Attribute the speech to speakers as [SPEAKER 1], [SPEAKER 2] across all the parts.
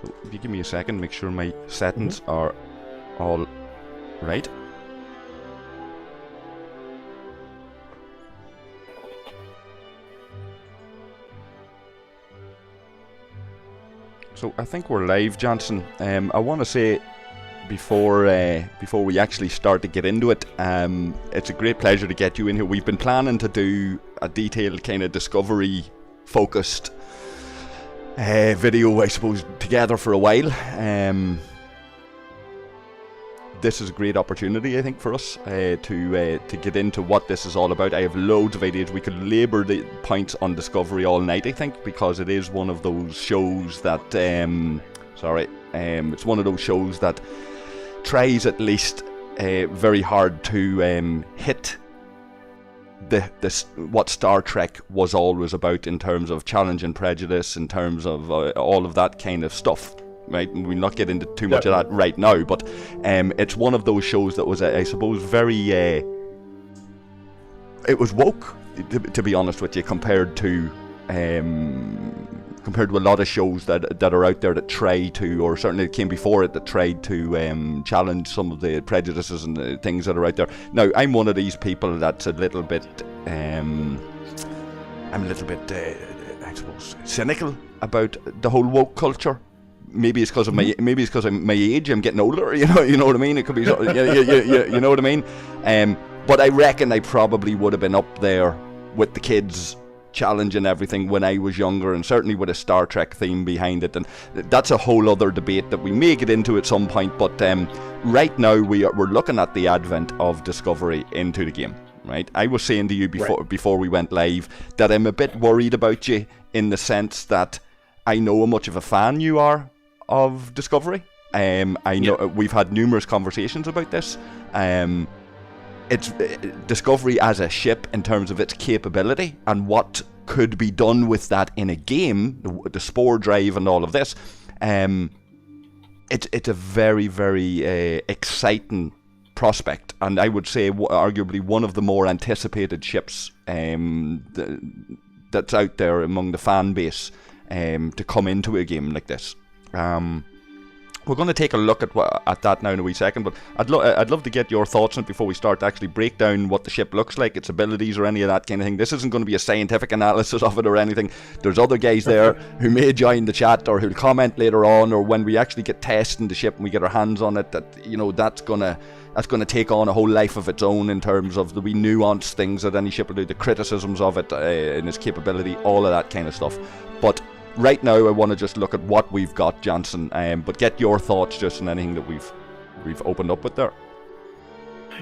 [SPEAKER 1] So if you give me a second, make sure my settings are all right. So I think we're live, Jansen. I want to say before we actually start to get into it, it's a great pleasure to get you in here. We've been planning to do a detailed kind of discovery focused video, I suppose, together for a while. This is a great opportunity, I think, for us to get into what this is all about. I have loads of ideas. We could labour the points on Discovery all night, I think, because it is one of those shows that it's one of those shows that tries at least very hard to hit what Star Trek was always about in terms of challenge and prejudice, in terms of all of that kind of stuff. Right, and we'll not get into too much of that right now, but it's one of those shows that was, I suppose, very it was woke, to be honest with you, compared to a lot of shows that are out there that try to, or certainly came before it, that tried to challenge some of the prejudices and the things that are out there. Now, I'm one of these people that's a little bit I suppose, cynical about the whole woke culture. Maybe it's because of my age. I'm getting older. You know what I mean. It could be, you know what I mean. But I reckon I probably would have been up there with the kids, challenging everything when I was younger, and certainly with a Star Trek theme behind it. And that's a whole other debate that we may get into at some point. But right now we're looking at the advent of Discovery into the game. Right. I was saying to you before we went live that I'm a bit worried about you, in the sense that I know how much of a fan you are of Discovery. I know we've had numerous conversations about this. It's Discovery as a ship in terms of its capability and what could be done with that in a game, the Spore drive and all of this. It's a very, very exciting prospect, and I would say arguably one of the more anticipated ships that's out there among the fan base to come into a game like this. We're going to take a look at that now in a wee second, but I'd love to get your thoughts on it before we start to actually break down what the ship looks like, its abilities, or any of that kind of thing. This isn't going to be a scientific analysis of it or anything. There's other guys there who may join the chat or who'll comment later on, or when we actually get testing the ship and we get our hands on it, that's gonna take on a whole life of its own in terms of the wee nuanced things that any ship will do, the criticisms of it and its capability, all of that kind of stuff. But right now, I want to just look at what we've got, Jansen, but get your thoughts just on anything that we've opened up with there.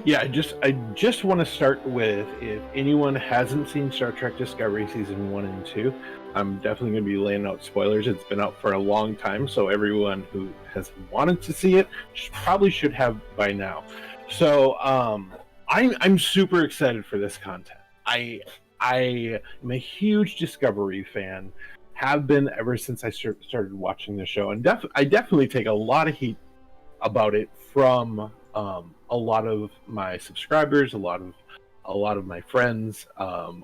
[SPEAKER 2] Yeah, I just want to start with, if anyone hasn't seen Star Trek Discovery Season 1 and 2, I'm definitely going to be laying out spoilers. It's been out for a long time, so everyone who has wanted to see it probably should have by now. So I'm super excited for this content. I am a huge Discovery fan. Have been ever since I started watching the show, and I definitely take a lot of heat about it from a lot of my subscribers, a lot of my friends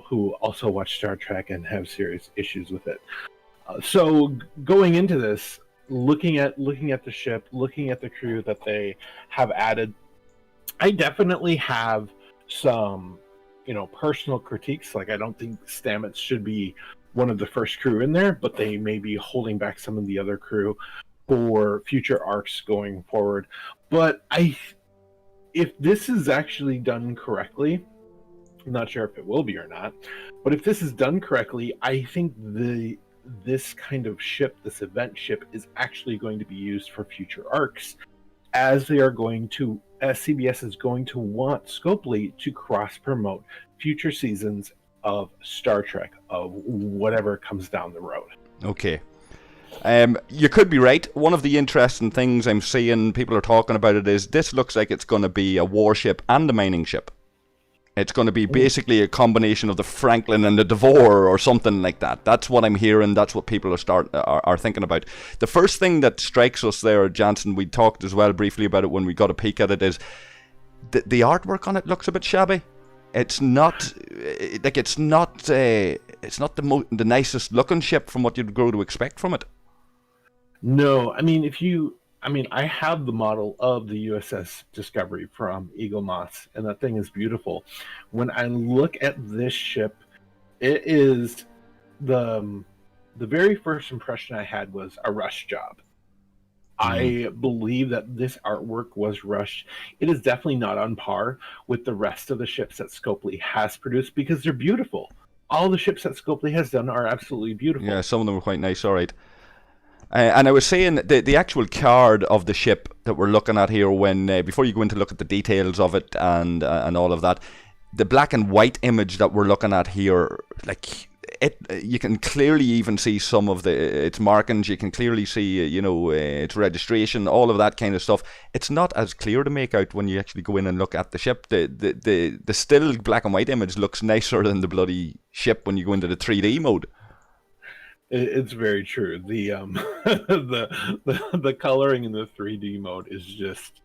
[SPEAKER 2] who also watch Star Trek and have serious issues with it. So going into this, looking at the ship, looking at the crew that they have added, I definitely have some personal critiques. Like, I don't think Stamets should be one of the first crew in there, but they may be holding back some of the other crew for future arcs going forward. But if this is actually done correctly, I'm not sure if it will be or not, but if this is done correctly, I think this kind of ship, this event ship, is actually going to be used for future arcs, as CBS is going to want Scopely to cross-promote future seasons of Star Trek, of whatever comes down the road.
[SPEAKER 1] Okay. You could be right. One of the interesting things I'm seeing people are talking about it is this looks like it's going to be a warship and a mining ship. It's going to be basically a combination of the Franklin and the Devore or something like that. That's what I'm hearing. That's what people are thinking about. The first thing that strikes us there, Jansen, we talked as well briefly about it when we got a peek at it, is the artwork on it looks a bit shabby. It's not the nicest looking ship from what you'd grow to expect from it.
[SPEAKER 2] No, I have the model of the USS Discovery from Eagle Moss, and that thing is beautiful. When I look at this ship, it is the very first impression I had was a rush job. I believe that this artwork was rushed. It is definitely not on par with the rest of the ships that Scopely has produced because they're beautiful. All the ships that Scopely has done are absolutely beautiful.
[SPEAKER 1] Yeah, some of them were quite nice, alright. And I was saying the actual card of the ship that we're looking at here, when before you go in to look at the details of it and all of that, the black and white image that we're looking at here, like you can clearly even see some of its markings. You can clearly see its registration, all of that kind of stuff. It's not as clear to make out when you actually go in and look at the ship. The still black and white image looks nicer than the bloody ship when you go into the 3D mode.
[SPEAKER 2] It's very true. The the coloring in the 3D mode is just,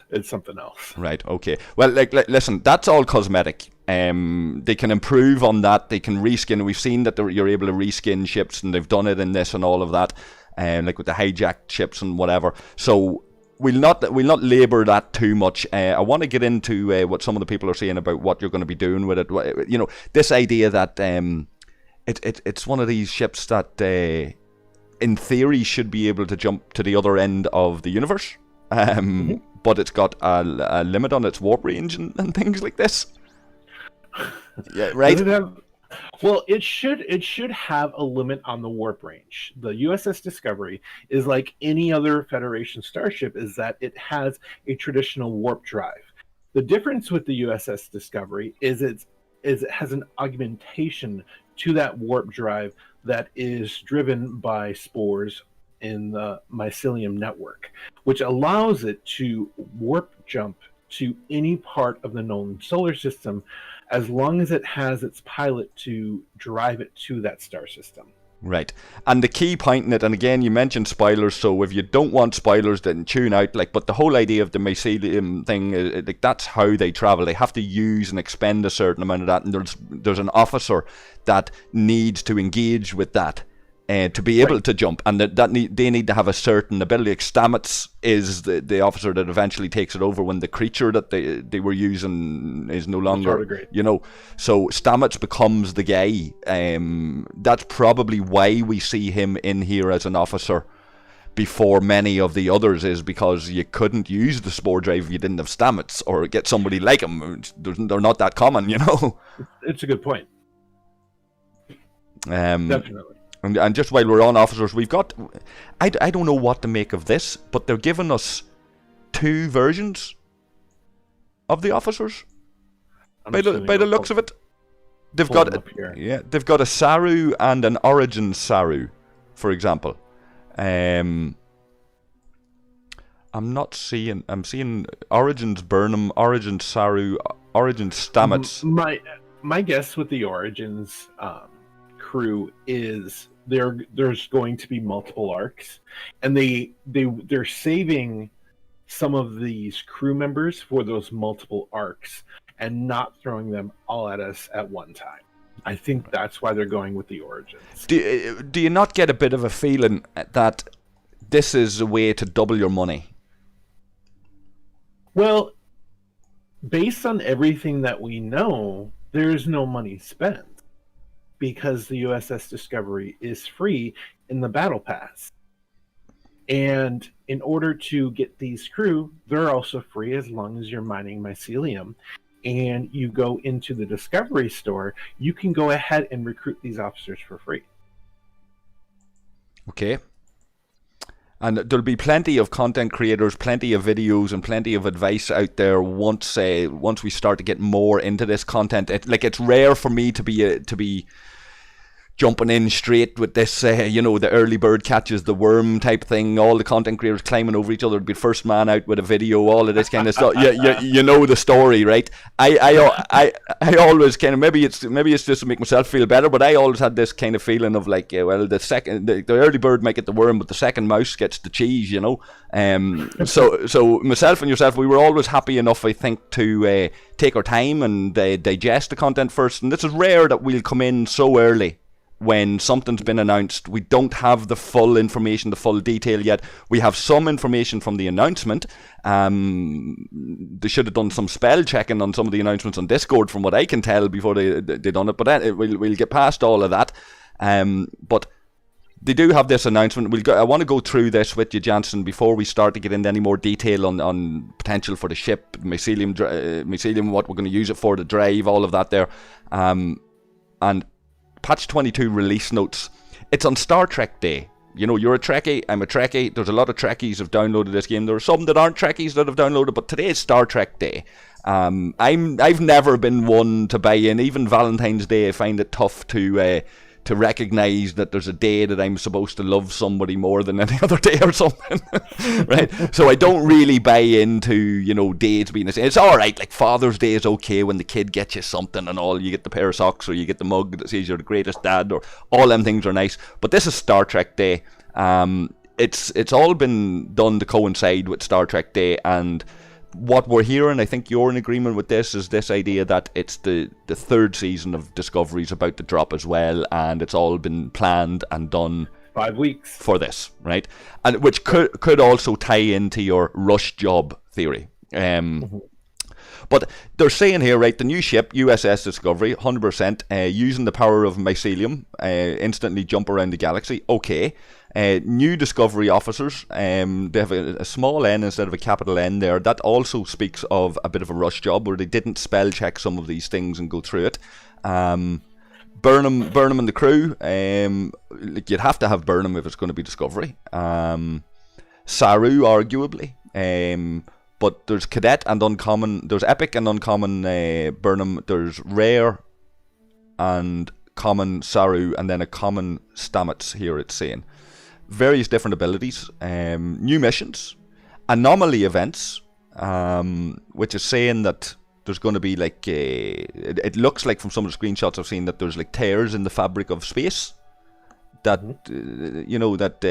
[SPEAKER 2] it's something else.
[SPEAKER 1] Right. Okay. Well, listen, that's all cosmetic. They can improve on that. They can reskin. We've seen that you're able to reskin ships, and they've done it in this and all of that. Like with the hijacked ships and whatever. So we'll not labour that too much. I want to get into what some of the people are saying about what you're going to be doing with it. You know, this idea that it's one of these ships that in theory should be able to jump to the other end of the universe. But it's got a limit on its warp range and things like this. Yeah, right.
[SPEAKER 2] It should have a limit on the warp range. The USS Discovery is like any other Federation starship, is that it has a traditional warp drive. The difference with the USS Discovery is it has an augmentation to that warp drive that is driven by spores in the mycelium network, which allows it to warp jump to any part of the known solar system as long as it has its pilot to drive it to that star system.
[SPEAKER 1] Right. And the key point in it, and again, you mentioned spoilers, so if you don't want spoilers, then tune out. But the whole idea of the mycelium thing, that's how they travel. They have to use and expend a certain amount of that, and there's an officer that needs to engage with that. To be able to jump, and they need to have a certain ability. Like Stamets is the officer that eventually takes it over when the creature that they were using is no longer, so Stamets becomes the guy. That's probably why we see him in here as an officer before many of the others, is because you couldn't use the Spore drive if you didn't have Stamets, or get somebody like him. They're not that common,
[SPEAKER 2] It's a good point. Definitely.
[SPEAKER 1] And just while we're on officers, we've got... I don't know what to make of this, but they're giving us 2 versions of the officers. By the looks of it. They've got a Saru and an Origin Saru, for example. I'm seeing Origins Burnham, Origin Saru, Origin Stamets.
[SPEAKER 2] My guess with the Origins crew is there's going to be multiple arcs, and they're saving some of these crew members for those multiple arcs and not throwing them all at us at one time. I think that's why they're going with the Origins.
[SPEAKER 1] Do you not get a bit of a feeling that this is a way to double your money?
[SPEAKER 2] Well, based on everything that we know, there's no money spent, because the USS Discovery is free in the Battle Pass. And in order to get these crew, they're also free as long as you're mining mycelium. And you go into the Discovery store, you can go ahead and recruit these officers for free.
[SPEAKER 1] Okay. And there'll be plenty of content creators, plenty of videos, and plenty of advice out there once we start to get more into this content. It's rare for me to be jumping in straight with this, the early bird catches the worm type thing. All the content creators climbing over each other, be first man out with a video, all of this kind of stuff. You know the story, right? I always kind of, maybe it's just to make myself feel better, but I always had this kind of feeling of like, the early bird might get the worm, but the second mouse gets the cheese, So myself and yourself, we were always happy enough, I think, to take our time and digest the content first. And this is rare that we'll come in so early when something's been announced. We don't have the full information, the full detail yet. We have some information from the announcement. They should have done some spell checking on some of the announcements on Discord, from what I can tell, before they done it. But we'll get past all of that. But they do have this announcement. I want to go through this with you, Jansen, before we start to get into any more detail on potential for the ship, mycelium, what we're going to use it for, the drive, all of that there. And Patch 22 release notes. It's on Star Trek Day. You know, you're a Trekkie, I'm a Trekkie. There's a lot of Trekkies have downloaded this game. There are some that aren't Trekkies that have downloaded, but today is Star Trek Day. I've never been one to buy in. Even Valentine's Day, I find it tough to recognise that there's a day that I'm supposed to love somebody more than any other day or something, right? So I don't really buy into, you know, days being the same. It's all right, like Father's Day is okay when the kid gets you something and all. You get the pair of socks, or you get the mug that says you're the greatest dad, or all them things are nice. But this is Star Trek Day. It's all been done to coincide with Star Trek Day, and what we're hearing, I think you're in agreement with this, is this idea that it's the third season of Discovery's about to drop as well, and it's all been planned and done
[SPEAKER 2] 5 weeks
[SPEAKER 1] for this, right? And which could also tie into your rush job theory. But they're saying here, right, the new ship, USS Discovery, 100%, using the power of mycelium, instantly jump around the galaxy. Okay. New Discovery officers, they have a small N instead of a capital N there. That also speaks of a bit of a rush job, where they didn't spell check some of these things and go through it. Burnham and the crew, like, you'd have to have Burnham if it's going to be Discovery. Saru, arguably. But there's Cadet and Uncommon, there's Epic and Uncommon Burnham, there's Rare and Common Saru, and then a Common Stamets here, it's saying. Various different abilities, new missions, anomaly events, which is saying that there's going to be like, it looks like from some of the screenshots I've seen that there's like tears in the fabric of space, that you know, that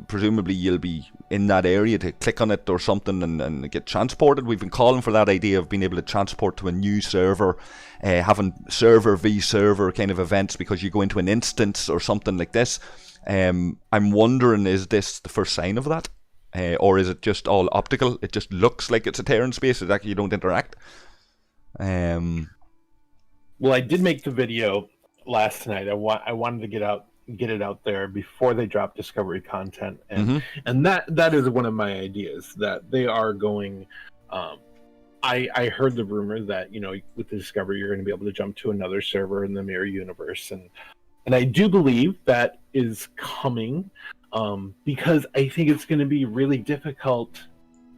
[SPEAKER 1] presumably you'll be in that area to click on it or something and get transported. We've been calling for that idea of being able to transport to a new server, having server v server kind of events, because you go into an instance or something like this. I'm wondering, is this the first sign of that, or is it just all optical? It just looks like it's a tear in space. It's actually, you don't interact.
[SPEAKER 2] Well, I did make the video last night. I wanted to get it out there before they drop Discovery content, and and that is one of my ideas, that they are going. I heard the rumor that, you know, with the Discovery you're going to be able to jump to another server in the mirror universe, and I do believe that is coming, because I think it's going to be really difficult.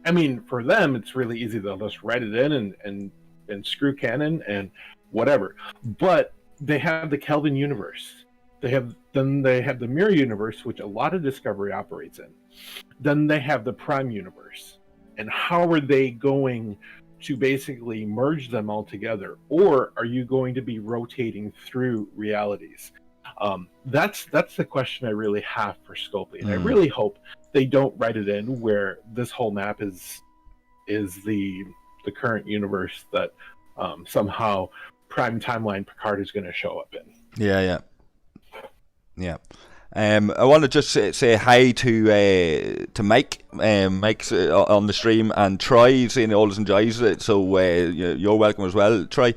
[SPEAKER 2] I mean, for them it's really easy. They'll just write it in and screw canon and whatever. But they have the Kelvin universe. They have the mirror universe, which a lot of Discovery operates in. Then they have the Prime universe. And how are they going to basically merge them all together? Or are you going to be rotating through realities? That's the question I really have for Scopely. And I really hope they don't write it in where this whole map is the current universe that somehow Prime Timeline Picard is going to show up in.
[SPEAKER 1] Yeah. I want to just say hi to Mike. Mike's on the stream, and Troy saying he always enjoys it. So you're welcome as well, Troy.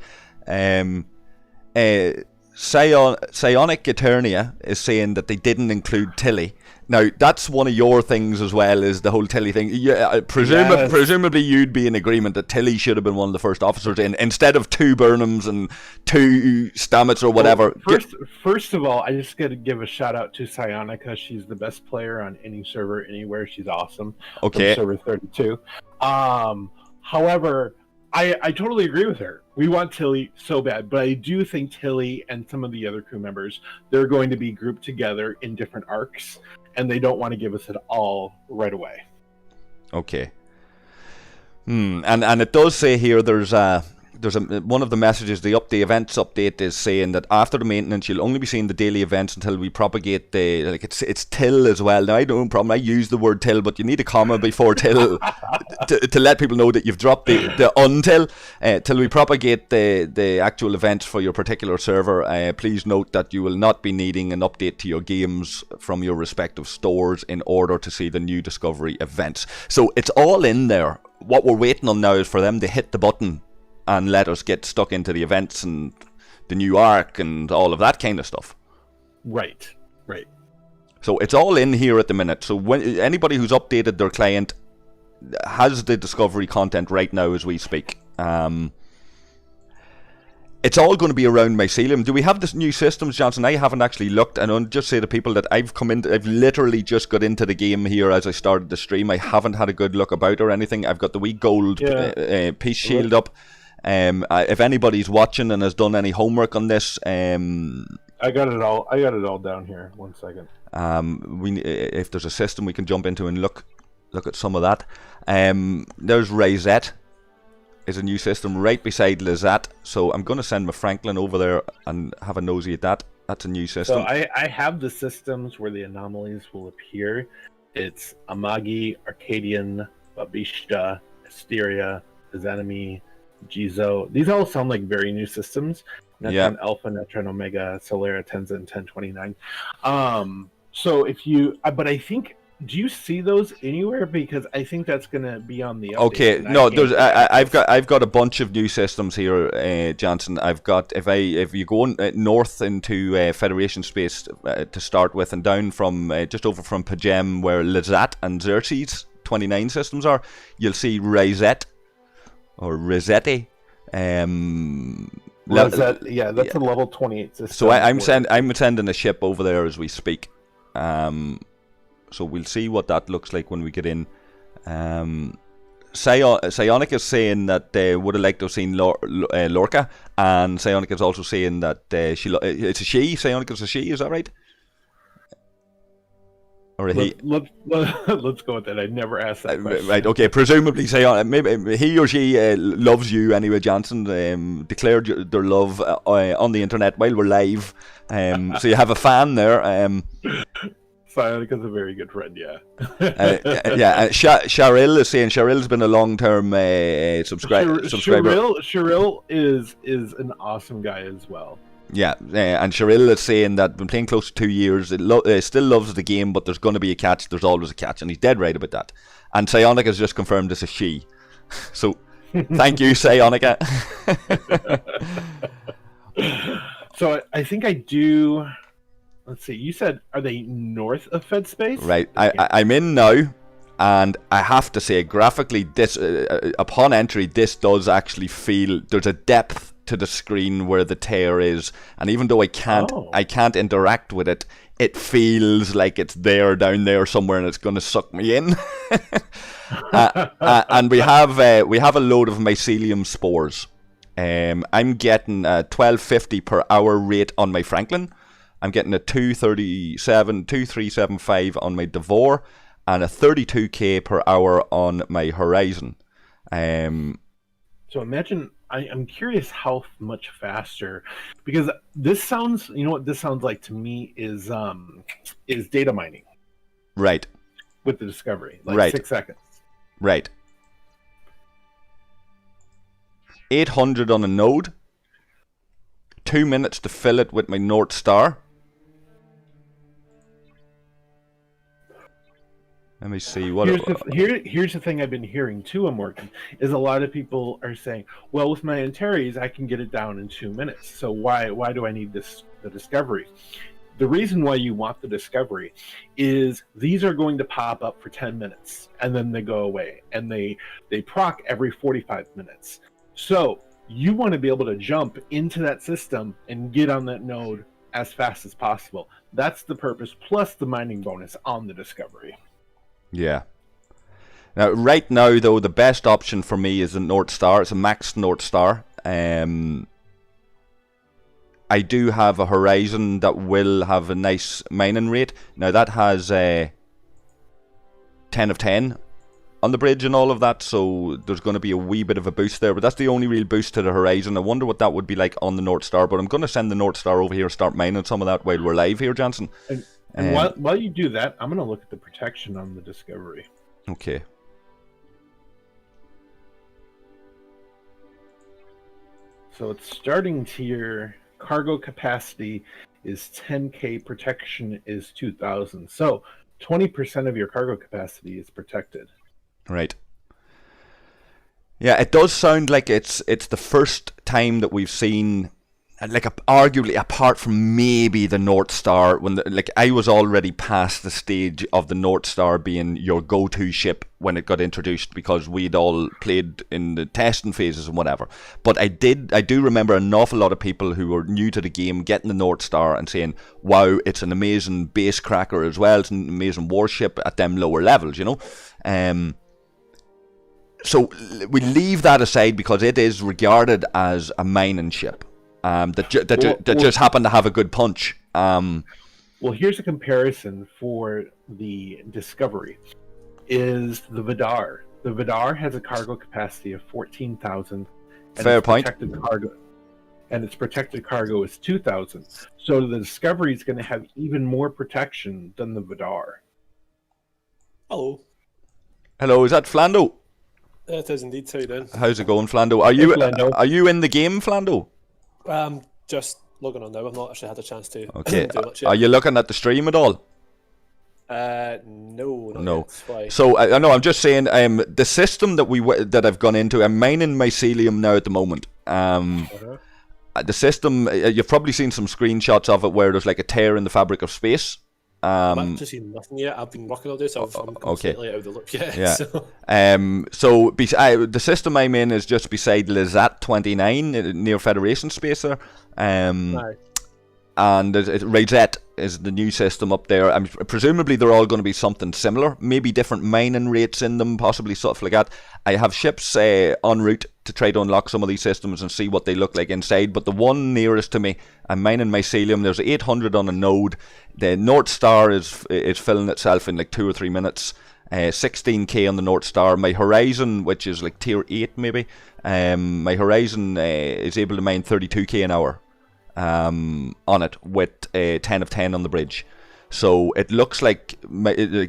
[SPEAKER 1] Psionic Eternia is saying that they didn't include Tilly. Now, that's one of your things as well, is the whole Tilly thing. Yeah, presumably you'd be in agreement that Tilly should have been one of the first officers in, instead of 2 Burnhams and 2 Stamets or whatever.
[SPEAKER 2] Well, first of all, I just got to give a shout out to Psionica. She's the best player on any server anywhere. She's awesome.
[SPEAKER 1] Okay.
[SPEAKER 2] Server 32. However, I totally agree with her. We want Tilly so bad, but I do think Tilly and some of the other crew members, they're going to be grouped together in different arcs, and they don't want to give us it all right away.
[SPEAKER 1] Okay. And it does say here there's there's one of the messages, the events update is saying that after the maintenance, you'll only be seeing the daily events until we propagate it's till as well. Now I don't have a problem. I use the word till, but you need a comma before till to let people know that you've dropped the until. Till we propagate the actual events for your particular server. Please note that you will not be needing an update to your games from your respective stores in order to see the new discovery events. So it's all in there. What we're waiting on now is for them to hit the button and let us get stuck into the events and the new arc and all of that kind of stuff.
[SPEAKER 2] Right.
[SPEAKER 1] So it's all in here at the minute. So when anybody who's updated their client has the discovery content right now as we speak. It's all going to be around Mycelium. Do we have this new systems, Jansen? I haven't actually looked, and I'll just say to people that I've literally just got into the game here as I started the stream. I haven't had a good look about or anything. I've got the wee gold peace shield up. If anybody's watching and has done any homework on this,
[SPEAKER 2] I got it all down here. 1 second.
[SPEAKER 1] If there's a system we can jump into and look at some of that. There's Rayzette. Is a new system right beside Lizette, so I'm going to send my Franklin over there and have a nosy at that. That's a new system.
[SPEAKER 2] So I have the systems where the anomalies will appear. It's Amagi, Arcadian, Babishta, Asteria, Xanami, Jizo. These all sound like very new systems. Netron Alpha, Netron Omega, Solera, Tenzin, 1029. So if you, but I think, do you see those anywhere? Because I think that's going to be on the update.
[SPEAKER 1] Okay, no, there's I've got a bunch of new systems here, Jansen. I've got if you go north into Federation space to start with, and down from just over from Pajem where Lizette and Xerxes 29 systems are, you'll see Rosette or Rosette.
[SPEAKER 2] That's a level 28 system.
[SPEAKER 1] So I'm sending a ship over there as we speak. So we'll see what that looks like when we get in. Psionic is saying that they would have liked to have seen Lorca, and Psionic is also saying that it's a she. Psionic is a she, is that right? Or a he?
[SPEAKER 2] Let's go with that. I never asked that question.
[SPEAKER 1] Right, okay. Presumably Psionic, maybe he or she loves you anyway, Jansen. Declared their love on the internet while we're live. So you have a fan there.
[SPEAKER 2] Psionic is a very good friend, yeah.
[SPEAKER 1] Cheryl is saying Cheryl's been a long-term subscriber.
[SPEAKER 2] Cheryl is an awesome guy as well.
[SPEAKER 1] Yeah, and Cheryl is saying that been playing close to 2 years. It still loves the game, but there's going to be a catch. There's always a catch, and he's dead right about that. And Psionic has just confirmed this is she. So, thank you, Psionica.
[SPEAKER 2] So I think I do. Let's see. You said, are they north of Fed Space?
[SPEAKER 1] Right. I'm in now, and I have to say, graphically, this upon entry, this does actually feel there's a depth to the screen where the tear is, and even though I can't interact with it, it feels like it's there down there somewhere, and it's going to suck me in. And we have a load of mycelium spores. I'm getting a 1250 per hour rate on my Franklin. I'm getting a 2375 on my Devore, and a 32k per hour on my Horizon.
[SPEAKER 2] So imagine, I'm curious how much faster, because this sounds, you know what this sounds like to me is data mining.
[SPEAKER 1] Right.
[SPEAKER 2] With the Discovery, like 6 seconds.
[SPEAKER 1] Right. 800 on a node. 2 minutes to fill it with my North Star. Let me see what.
[SPEAKER 2] Here's the thing I've been hearing too, Amorgin, is a lot of people are saying, well, with my Antares, I can get it down in 2 minutes. So why do I need the Discovery? The reason why you want the Discovery is these are going to pop up for 10 minutes and then they go away, and they proc every 45 minutes. So you want to be able to jump into that system and get on that node as fast as possible. That's the purpose, plus the mining bonus on the Discovery.
[SPEAKER 1] Yeah. Now, right now, though, the best option for me is a North Star. It's a max North Star. I do have a Horizon that will have a nice mining rate. Now, that has 10 of 10 on the bridge and all of that, so there's going to be a wee bit of a boost there, but that's the only real boost to the Horizon. I wonder what that would be like on the North Star, but I'm going to send the North Star over here and start mining some of that while we're live here, Jansen.
[SPEAKER 2] And while you do that, I'm going to look at the protection on the Discovery.
[SPEAKER 1] Okay.
[SPEAKER 2] So it's starting tier, cargo capacity is 10k, protection is 2,000. So 20% of your cargo capacity is protected.
[SPEAKER 1] Right. Yeah, it does sound like it's the first time that we've seen, like, arguably, apart from maybe the North Star, when I was already past the stage of the North Star being your go-to ship when it got introduced, because we'd all played in the testing phases and whatever. But I do remember an awful lot of people who were new to the game getting the North Star and saying, wow, it's an amazing base cracker as well, it's an amazing warship at them lower levels, you know. So we leave that aside because it is regarded as a mining ship. That just happened to have a good punch.
[SPEAKER 2] Well, here's a comparison for the Discovery. Is the Vidar. The Vidar has a cargo capacity of 14,000.
[SPEAKER 1] Fair point.
[SPEAKER 2] Its protected cargo is 2,000. So the Discovery is going to have even more protection than the Vidar.
[SPEAKER 3] Hello.
[SPEAKER 1] Hello, is that Flando?
[SPEAKER 3] It is indeed. How you doing?
[SPEAKER 1] How's it going, Flando? Are you in the game, Flando?
[SPEAKER 3] Just logging on now. I've not actually had a chance to
[SPEAKER 1] okay.
[SPEAKER 3] do much yet.
[SPEAKER 1] Are you looking at the stream at all?
[SPEAKER 3] No.
[SPEAKER 1] No. So I know. I'm just saying. The system that I've gone into. I'm mining mycelium now at the moment. The system. You've probably seen some screenshots of it where there's like a tear in the fabric of space.
[SPEAKER 3] I've actually seen nothing yet. I've been working all day, so I'm completely out of the loop yet.
[SPEAKER 1] Yeah.
[SPEAKER 3] So.
[SPEAKER 1] The system I'm in is just beside Lizat 29 near Federation Space there. And Rosette is the new system up there. Presumably they're all going to be something similar. Maybe different mining rates in them, possibly stuff like that. I have ships en route to try to unlock some of these systems and see what they look like inside. But the one nearest to me, I'm mining mycelium. There's 800 on a node. The North Star is filling itself in like 2 or 3 minutes. 16k on the North Star. My Horizon, which is like tier 8 maybe, my Horizon is able to mine 32k an hour on it with 10 of 10 on the bridge. So it looks like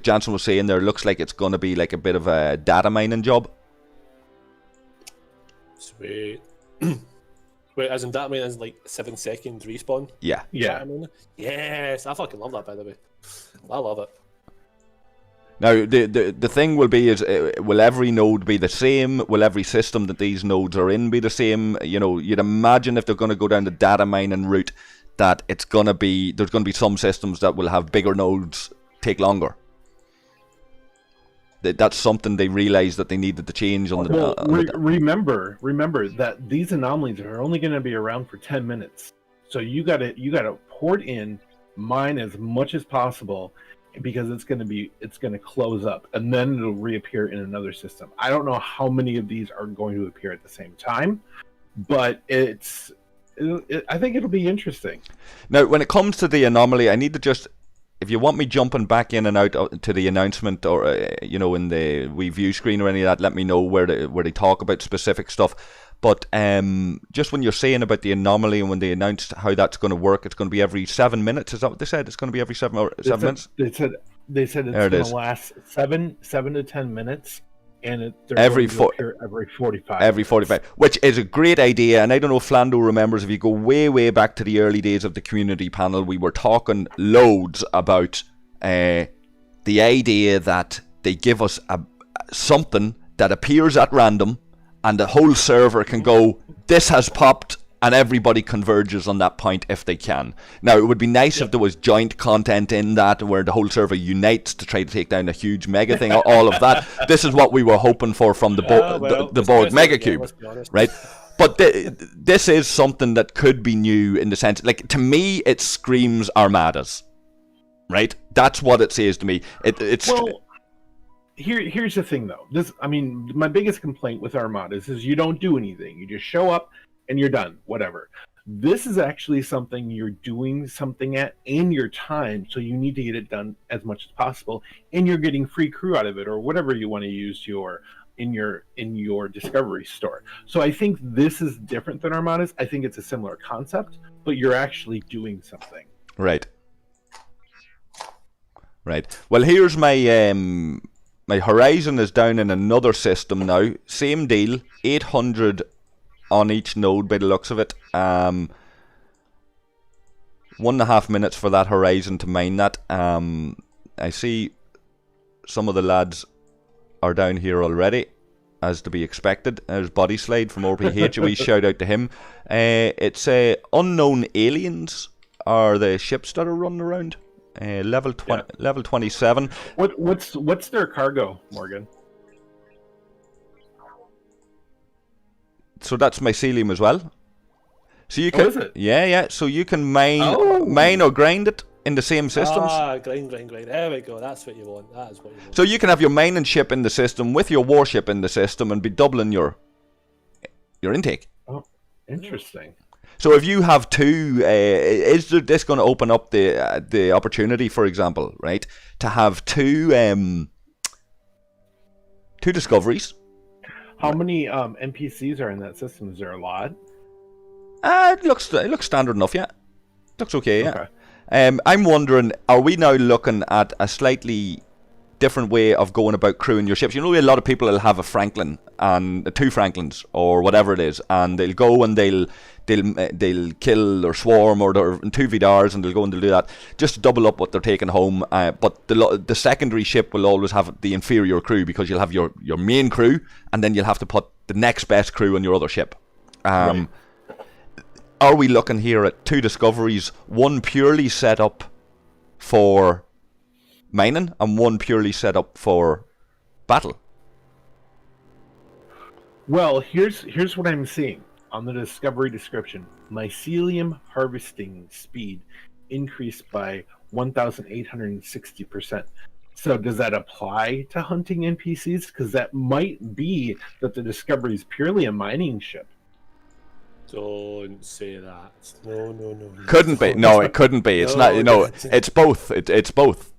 [SPEAKER 1] Jansen was saying there, looks like it's going to be like a bit of a data mining job.
[SPEAKER 3] Sweet. Wait, as in data mining is like 7 seconds respawn?
[SPEAKER 1] Yeah.
[SPEAKER 3] Yes, I fucking love that, by the way. I love it.
[SPEAKER 1] Now, the thing will be is, will every node be the same? Will every system that these nodes are in be the same? You know, you'd imagine if they're going to go down the data mining route, that there's going to be some systems that will have bigger nodes take longer. That's something they realized that they needed to change on the.
[SPEAKER 2] Remember that these anomalies are only going to be around for 10 minutes. So you got to port in, mine as much as possible, because it's going to close up and then it'll reappear in another system. I don't know how many of these are going to appear at the same time, but I think it'll be interesting.
[SPEAKER 1] Now, when it comes to the anomaly, I need to just, if you want me jumping back in and out to the announcement or in the view screen or any of that, let me know where they talk about specific stuff. But just when you're saying about the anomaly and when they announced how that's going to work, it's going to be every 7 minutes. Is that what they said? It's going to be every 7 minutes?
[SPEAKER 2] They said it's going to last 7 to 10 minutes, and
[SPEAKER 1] every
[SPEAKER 2] 45.
[SPEAKER 1] Every 45, which is a great idea. And I don't know if Flando remembers, if you go way, way back to the early days of the community panel, we were talking loads about the idea that they give us something that appears at random, and the whole server can go, this has popped, and everybody converges on that point if they can. Now, it would be nice if there was joint content in that, where the whole server unites to try to take down a huge mega thing, all of that. This is what we were hoping for from the Borg Megacube, right? But this is something that could be new in the sense, like, to me, it screams Armadas, right? That's what it says to me.
[SPEAKER 2] Here's the thing, though. My biggest complaint with Armadas is you don't do anything. You just show up and you're done. Whatever. This is actually something you're doing something at in your time, so you need to get it done as much as possible, and you're getting free crew out of it, or whatever you want to use in your discovery store. So I think this is different than Armadas. I think it's a similar concept, but you're actually doing something.
[SPEAKER 1] Right. Well, here's my my Horizon is down in another system now. Same deal, 800 on each node by the looks of it. 1.5 minutes for that Horizon to mine that. I see some of the lads are down here already, as to be expected. There's Body Slide from RPH. A wee shout out to him. It's unknown aliens are the ships that are running around. Level 27.
[SPEAKER 2] What's their cargo, Morgan?
[SPEAKER 1] So that's mycelium as well. So you can,
[SPEAKER 2] is it?
[SPEAKER 1] Yeah. So you can mine or grind it in the same systems.
[SPEAKER 3] Grind. There we go. That's what you want. That is what you want.
[SPEAKER 1] So you can have your mining ship in the system with your warship in the system and be doubling your intake.
[SPEAKER 2] Oh, interesting.
[SPEAKER 1] So if you have two, is this going to open up the opportunity, for example, right, to have two discoveries?
[SPEAKER 2] How many NPCs are in that system? Is there a lot?
[SPEAKER 1] It looks standard enough, yeah. Looks okay, yeah. Okay. I'm wondering, are we now looking at a slightly different way of going about crewing your ships? You know, a lot of people will have a Franklin and two Franklins or whatever it is, and they'll go and they'll kill or swarm or two Vidars, and they'll go and they'll do that just to double up what they're taking home. But the secondary ship will always have the inferior crew, because you'll have your main crew, and then you'll have to put the next best crew on your other ship. Right. Are we looking here at two discoveries, one purely set up for mining and one purely set up for battle?
[SPEAKER 2] Well, here's what I'm seeing on the discovery description. Mycelium harvesting speed increased by 1,860%. So does that apply to hunting NPCs? Because that might be that the discovery is purely a mining ship.
[SPEAKER 3] Don't say that. No.
[SPEAKER 1] Couldn't be. No, it couldn't be. It's not. You know, it's both. It's both.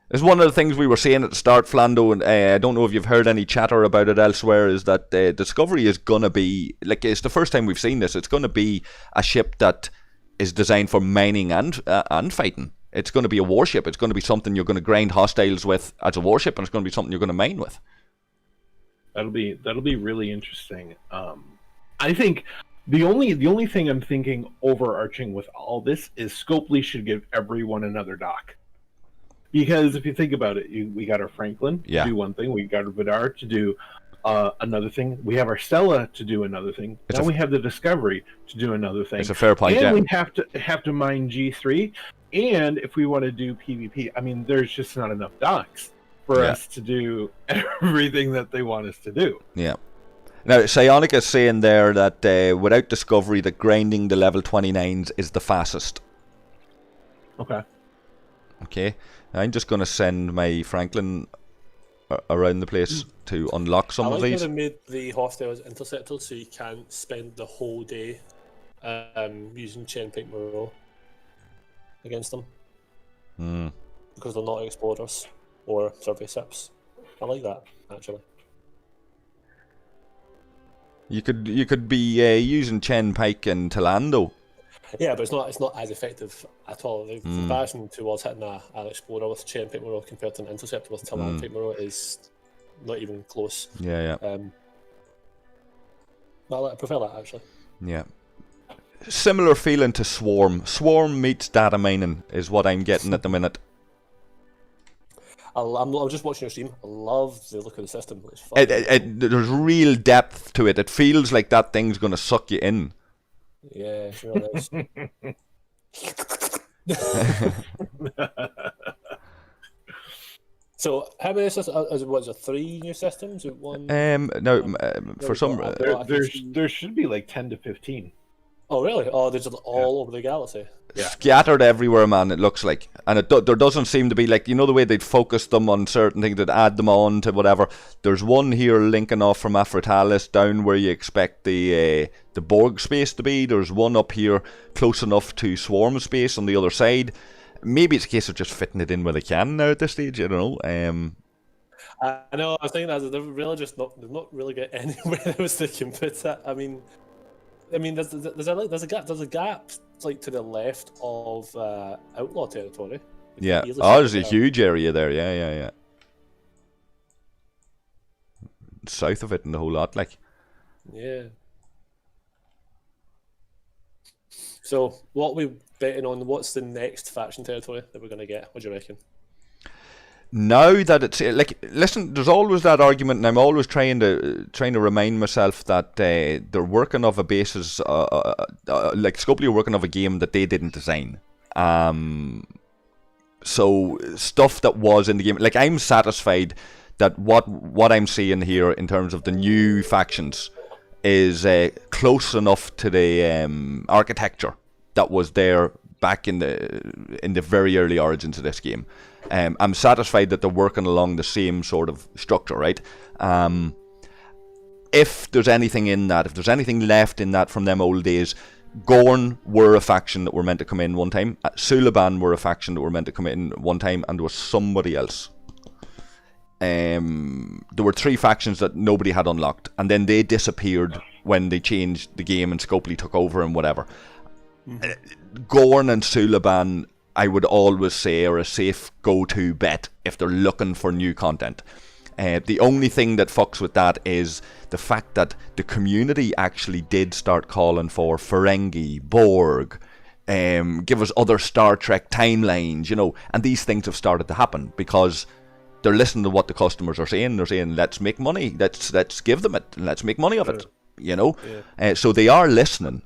[SPEAKER 1] It's one of the things we were saying at the start, Flando, and I don't know if you've heard any chatter about it elsewhere, is that Discovery is going to be, like, it's the first time we've seen this, it's going to be a ship that is designed for mining and fighting. It's going to be a warship. It's going to be something you're going to grind hostiles with as a warship, and it's going to be something you're going to mine with.
[SPEAKER 2] That'll be really interesting. I think the only thing I'm thinking overarching with all this is Scopely should give everyone another dock. Because if you think about it, we got our Franklin to do one thing, we got our Vidar to do another thing, we have our Stella to do another thing, then we have the Discovery to do another thing.
[SPEAKER 1] It's a fair point,
[SPEAKER 2] and we have to mine G3, and if we want to do PvP, I mean, there's just not enough docks for us to do everything that they want us to do. Yeah.
[SPEAKER 1] Now, Psionic is saying there that without Discovery, that grinding the level 29s is the fastest. Okay. I'm just going to send my Franklin around the place to unlock some of these.
[SPEAKER 3] I like how they made the hostiles interceptors so you can't spend the whole day using Chen Pike Moreau against them. Because they're not explorers or survey ships. I like that, actually.
[SPEAKER 1] You could be using Chen Pike and Flando.
[SPEAKER 3] Yeah, but it's not as effective at all. The comparison towards hitting an explorer with Chen Pike Moreau compared to an interceptor with Chen Pike Moreau is not even close.
[SPEAKER 1] Yeah.
[SPEAKER 3] I prefer that, actually.
[SPEAKER 1] Yeah. Similar feeling to Swarm. Swarm meets data mining is what I'm getting at the minute.
[SPEAKER 3] I'm just watching your stream. I love the look of the system.
[SPEAKER 1] There's real depth to it. It feels like that thing's going to suck you in.
[SPEAKER 3] Yeah, it really is. So, how many systems? Was there 3 new systems? One?
[SPEAKER 1] No, for some...
[SPEAKER 2] There should be like 10 to 15.
[SPEAKER 3] Oh, really? Oh, they're just all over the galaxy.
[SPEAKER 2] Yeah.
[SPEAKER 1] Scattered everywhere, man, it looks like. And there doesn't seem to be, like, you know the way they'd focus them on certain things, they'd add them on to whatever. There's one here linking off from Aphroditalis down where you expect the Borg space to be. There's one up here close enough to Swarm space on the other side. Maybe it's a case of just fitting it in where they can now at this stage, I don't know.
[SPEAKER 3] I know, I was thinking that they've really just they've not really got anywhere else they can put it. I mean, there's a gap like to the left of Outlaw territory.
[SPEAKER 1] Yeah. Oh, there's a huge area there. Yeah. South of it and the whole lot, like.
[SPEAKER 3] Yeah. So, what are we betting on? What's the next faction territory that we're going to get? What do you reckon?
[SPEAKER 1] Now that it's like, listen, there's always that argument, and I'm always trying to remind myself that they're working off a basis, like Scopely are working off a game that they didn't design. So stuff that was in the game, like I'm satisfied that what I'm seeing here in terms of the new factions is close enough to the architecture that was there back in the very early origins of this game. I'm satisfied that they're working along the same sort of structure, right? If there's anything in that, if there's anything left in that from them old days, Gorn were a faction that were meant to come in one time. Sulaban were a faction that were meant to come in one time, and there was somebody else. There were 3 factions that nobody had unlocked, and then they disappeared when they changed the game and Scopely took over and whatever. Gorn and Sulaban, I would always say, are a safe go-to bet if they're looking for new content. The only thing that fucks with that is the fact that the community actually did start calling for Ferengi, Borg, give us other Star Trek timelines, you know, and these things have started to happen because they're listening to what the customers are saying. They're saying, let's make money, let's give them it, and let's make money of it, you know. So they are listening.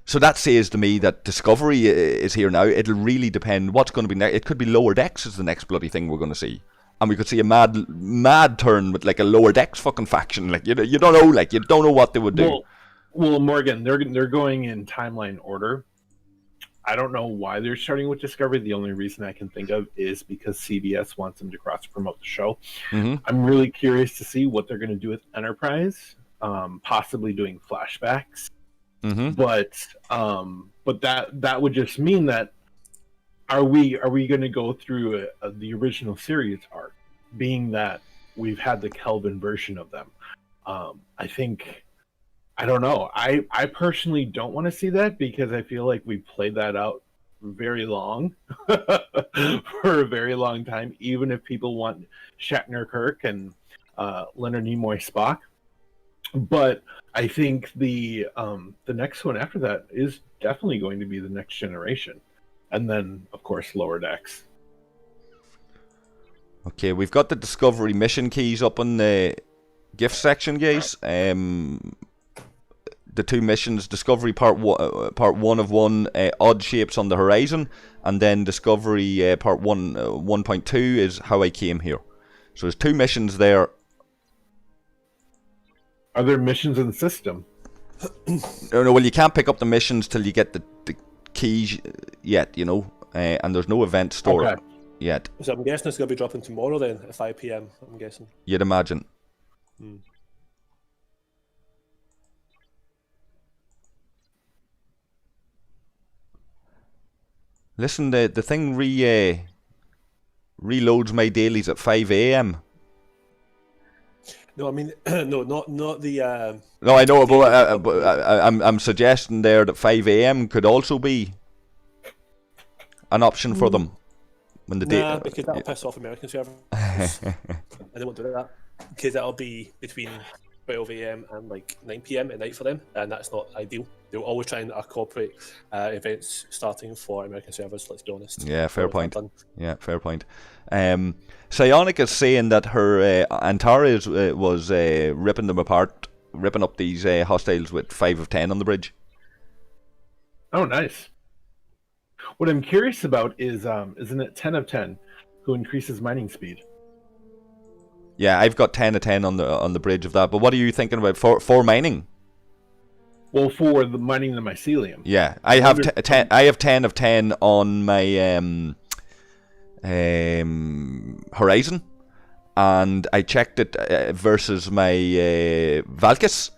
[SPEAKER 1] So that says to me that Discovery is here now. It'll really depend what's going to be next. It could be Lower Decks is the next bloody thing we're going to see. And we could see a mad turn with like a Lower Decks fucking faction. Like, you don't know, like, you don't know what they would do.
[SPEAKER 2] Well, Morgan, they're going in timeline order. I don't know why they're starting with Discovery. The only reason I can think of is because CBS wants them to cross-promote the show. I'm really curious to see what they're going to do with Enterprise, possibly doing flashbacks. But that would just mean that are we going to go through the original series arc, being that we've had the Kelvin version of them? I don't know. I personally don't want to see that because I feel like we played that out very long for a very long time. Even if people want Shatner Kirk and Leonard Nimoy Spock. But I think the next one after that is definitely going to be the Next Generation, and then of course Lower Decks.
[SPEAKER 1] Okay, we've got the Discovery mission keys up on the gift section, guys. The 2 missions: Discovery part 1 of 1, Odd Shapes on the Horizon, and then Discovery part 1.2 is How I Came Here. So there's 2 missions there.
[SPEAKER 2] Are there missions in the system?
[SPEAKER 1] No, well, you can't pick up the missions till you get the keys yet, you know, and there's no event store yet.
[SPEAKER 3] So I'm guessing it's going to be dropping tomorrow then at 5 PM, I'm guessing.
[SPEAKER 1] You'd imagine. Listen, the thing reloads my dailies at 5 AM.
[SPEAKER 3] No, I mean, no, not the.
[SPEAKER 1] No, I know, but I'm suggesting there that 5 AM could also be an option for them when the
[SPEAKER 3] because that'll piss off American servers. I don't want to do that because that'll be between 12 AM and like 9 PM at night for them, and that's not ideal. They'll always try and incorporate events starting for American servers. Let's be honest.
[SPEAKER 1] Yeah, fair point. Yeah, fair point. Psionic is saying that her Antara was ripping them apart, ripping up these hostiles with 5 of 10 on the bridge.
[SPEAKER 2] Oh, nice. What I'm curious about is, isn't it 10 of 10 who increases mining speed?
[SPEAKER 1] Yeah, I've got 10 of 10 on the bridge of that. But what are you thinking about for mining?
[SPEAKER 2] Well, for the mining the mycelium.
[SPEAKER 1] Yeah, I have 10. I have 10 of 10 on my Horizon, and I checked it versus my Valkys,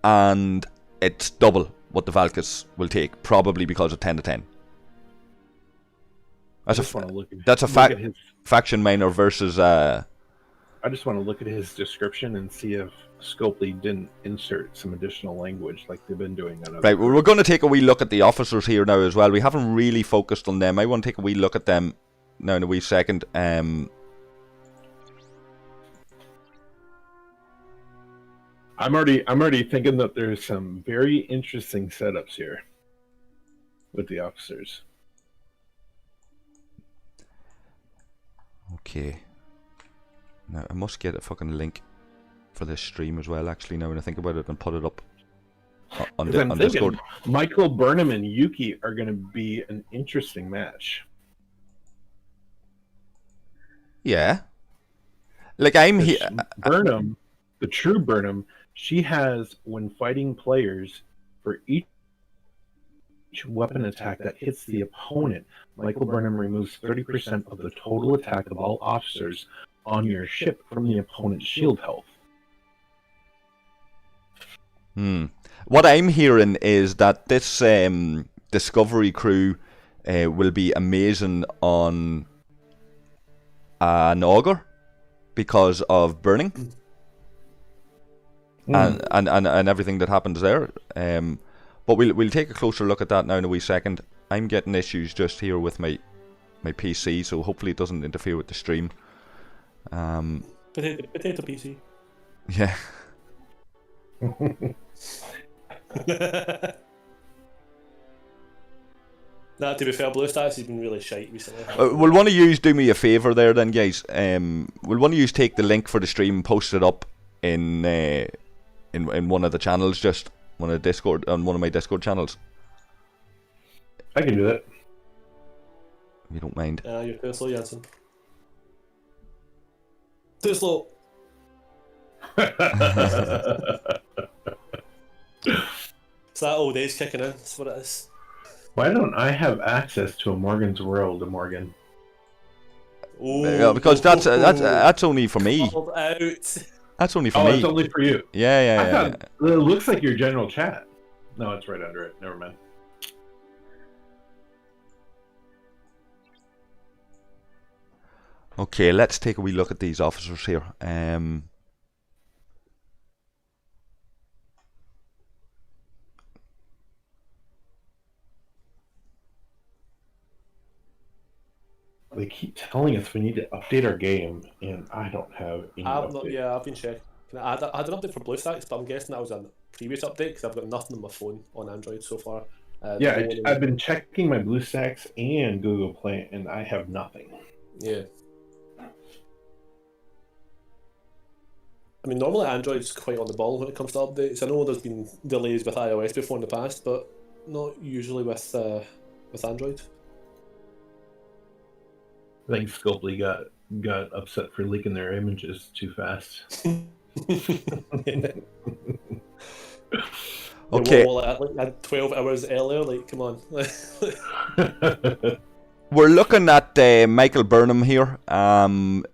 [SPEAKER 1] and it's double what the Valkys will take, probably because of 10 to 10. That's a faction miner versus.
[SPEAKER 2] I just want to look at his description and see if Scopely didn't insert some additional language like they've been doing on other.
[SPEAKER 1] Right, well, we're going to take a wee look at the officers here now as well. We haven't really focused on them. I want to take a wee look at them now in a wee second. I'm
[SPEAKER 2] already thinking that there's some very interesting setups here with the officers.
[SPEAKER 1] Okay. Now, I must get a fucking link for this stream as well, actually, now when I think about it, and put it up on Discord.
[SPEAKER 2] Michael Burnham and Yuki are going to be an interesting match.
[SPEAKER 1] Yeah. Like, I'm here.
[SPEAKER 2] Burnham, the true Burnham, she has, when fighting players, for each weapon attack that hits the opponent, Michael Burnham removes 30% of the total attack of all officers on your ship from the opponent's shield health.
[SPEAKER 1] What I'm hearing is that this Discovery crew will be amazing on an auger because of burning and everything that happens there. But we'll take a closer look at that now in a wee second. I'm getting issues just here with my PC, so hopefully it doesn't interfere with the stream.
[SPEAKER 3] Potato PC.
[SPEAKER 1] Yeah.
[SPEAKER 3] Nah, to be fair, BlueStacks has been really shite recently.
[SPEAKER 1] We'll want to do me a favour there then, guys. We'll want to take the link for the stream and post it up in one of the channels, just one of my Discord channels.
[SPEAKER 2] I can do that.
[SPEAKER 1] If you don't mind.
[SPEAKER 3] You're too slow, Jansen. Too slow. It's that old age kicking in. That's what it is.
[SPEAKER 2] Why don't I have access to Amorgin's world, Amorgin?
[SPEAKER 1] Yeah, because that's only for me.
[SPEAKER 3] Out.
[SPEAKER 1] That's only for me.
[SPEAKER 2] Oh, it's only for you.
[SPEAKER 1] Yeah.
[SPEAKER 2] It looks like your general chat. No, it's right under it. Never mind.
[SPEAKER 1] Okay, let's take a wee look at these officers here.
[SPEAKER 2] They keep telling us we need to update our game, and I don't have any update.
[SPEAKER 3] Yeah, I've been checking. I had an update for BlueStacks, but I'm guessing that was a previous update because I've got nothing on my phone on Android so far.
[SPEAKER 2] I've been checking my BlueStacks and Google Play, and I have nothing.
[SPEAKER 3] Yeah. I mean, normally Android's quite on the ball when it comes to updates. I know there's been delays with iOS before in the past, but not usually with Android.
[SPEAKER 2] I think Scopely got upset for leaking their images too fast.
[SPEAKER 1] Okay.
[SPEAKER 3] Like 12 hours earlier, like, come on.
[SPEAKER 1] We're looking at Michael Burnham here,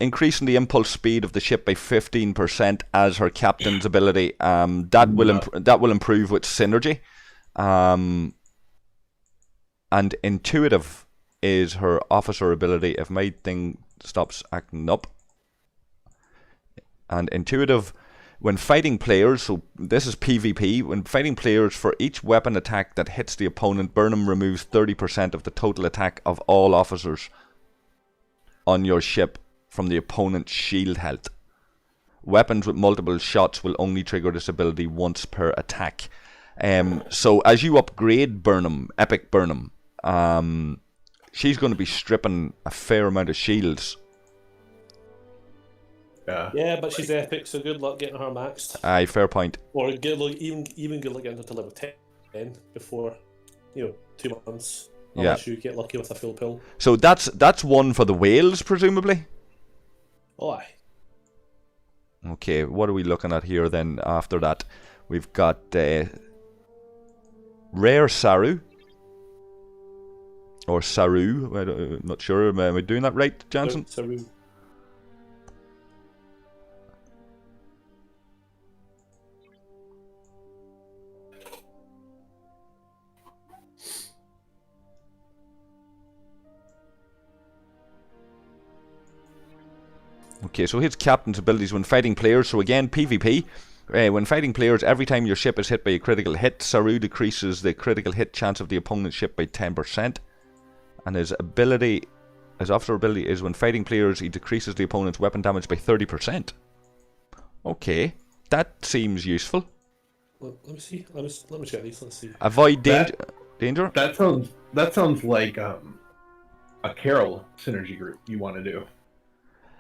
[SPEAKER 1] increasing the impulse speed of the ship by 15% as her captain's ability. That will improve with synergy, and intuitive is her officer ability. If my thing stops acting up, and intuitive. When fighting players, so this is PvP, when fighting players, for each weapon attack that hits the opponent, Burnham removes 30% of the total attack of all officers on your ship from the opponent's shield health. Weapons with multiple shots will only trigger this ability once per attack. So as you upgrade Burnham, Epic Burnham, she's going to be stripping a fair amount of shields.
[SPEAKER 3] Yeah, but she's epic, so good luck getting her maxed.
[SPEAKER 1] Aye, fair point.
[SPEAKER 3] Or good luck, even good luck getting her to level 10 before, 2 months. Unless you get lucky with a full pill.
[SPEAKER 1] So that's one for the whales, presumably?
[SPEAKER 3] Oh, aye.
[SPEAKER 1] Okay, what are we looking at here then after that? We've got Rare Saru. Or Saru, I'm not sure. Am I doing that right, Jansen?
[SPEAKER 3] Saru.
[SPEAKER 1] Okay, so his captain's abilities when fighting players. So again, PvP. When fighting players, every time your ship is hit by a critical hit, Saru decreases the critical hit chance of the opponent's ship by 10%. And his officer ability is when fighting players, he decreases the opponent's weapon damage by 30%. Okay, that seems useful.
[SPEAKER 3] Let me see. Let me check these. Let's see.
[SPEAKER 1] Avoid danger.
[SPEAKER 2] That sounds like a Carol synergy group you want to do.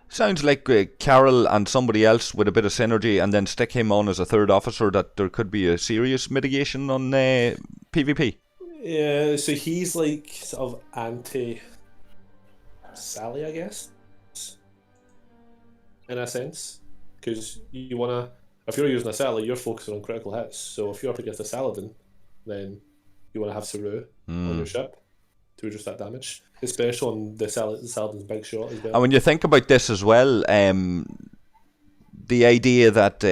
[SPEAKER 1] Sounds like Carol and somebody else with a bit of synergy, and then stick him on as a third officer. That there could be a serious mitigation on PvP.
[SPEAKER 3] Yeah, so he's like sort of anti Sally, I guess, in a sense, because you wanna, if you're using a Sally, you're focusing on critical hits. So if you're up against a Saladin, then you want to have Saru on your ship to reduce that damage, especially on the Saladin's big shot as well.
[SPEAKER 1] And when you think about this as well, the idea that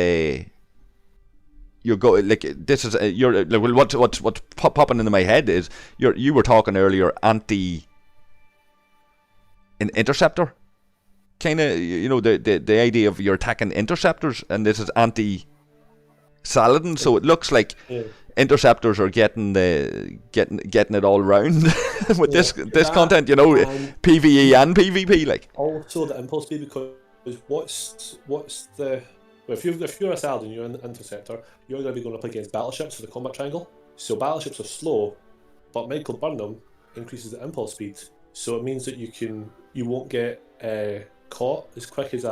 [SPEAKER 1] you're going like this is you're like, well, what's popping into my head is you were talking earlier an interceptor, kind of, you know, the idea of you're attacking interceptors, and this is anti Saladin, so it looks like. Yeah. Interceptors are getting it all round with this content, you know, PvE and PvP, like.
[SPEAKER 3] Also the impulse speed, because what's the if you're a Saladin, you're an interceptor, you're going to be going up against battleships for the combat triangle. So battleships are slow, but Michael Burnham increases the impulse speed, so it means that you won't get caught as quick as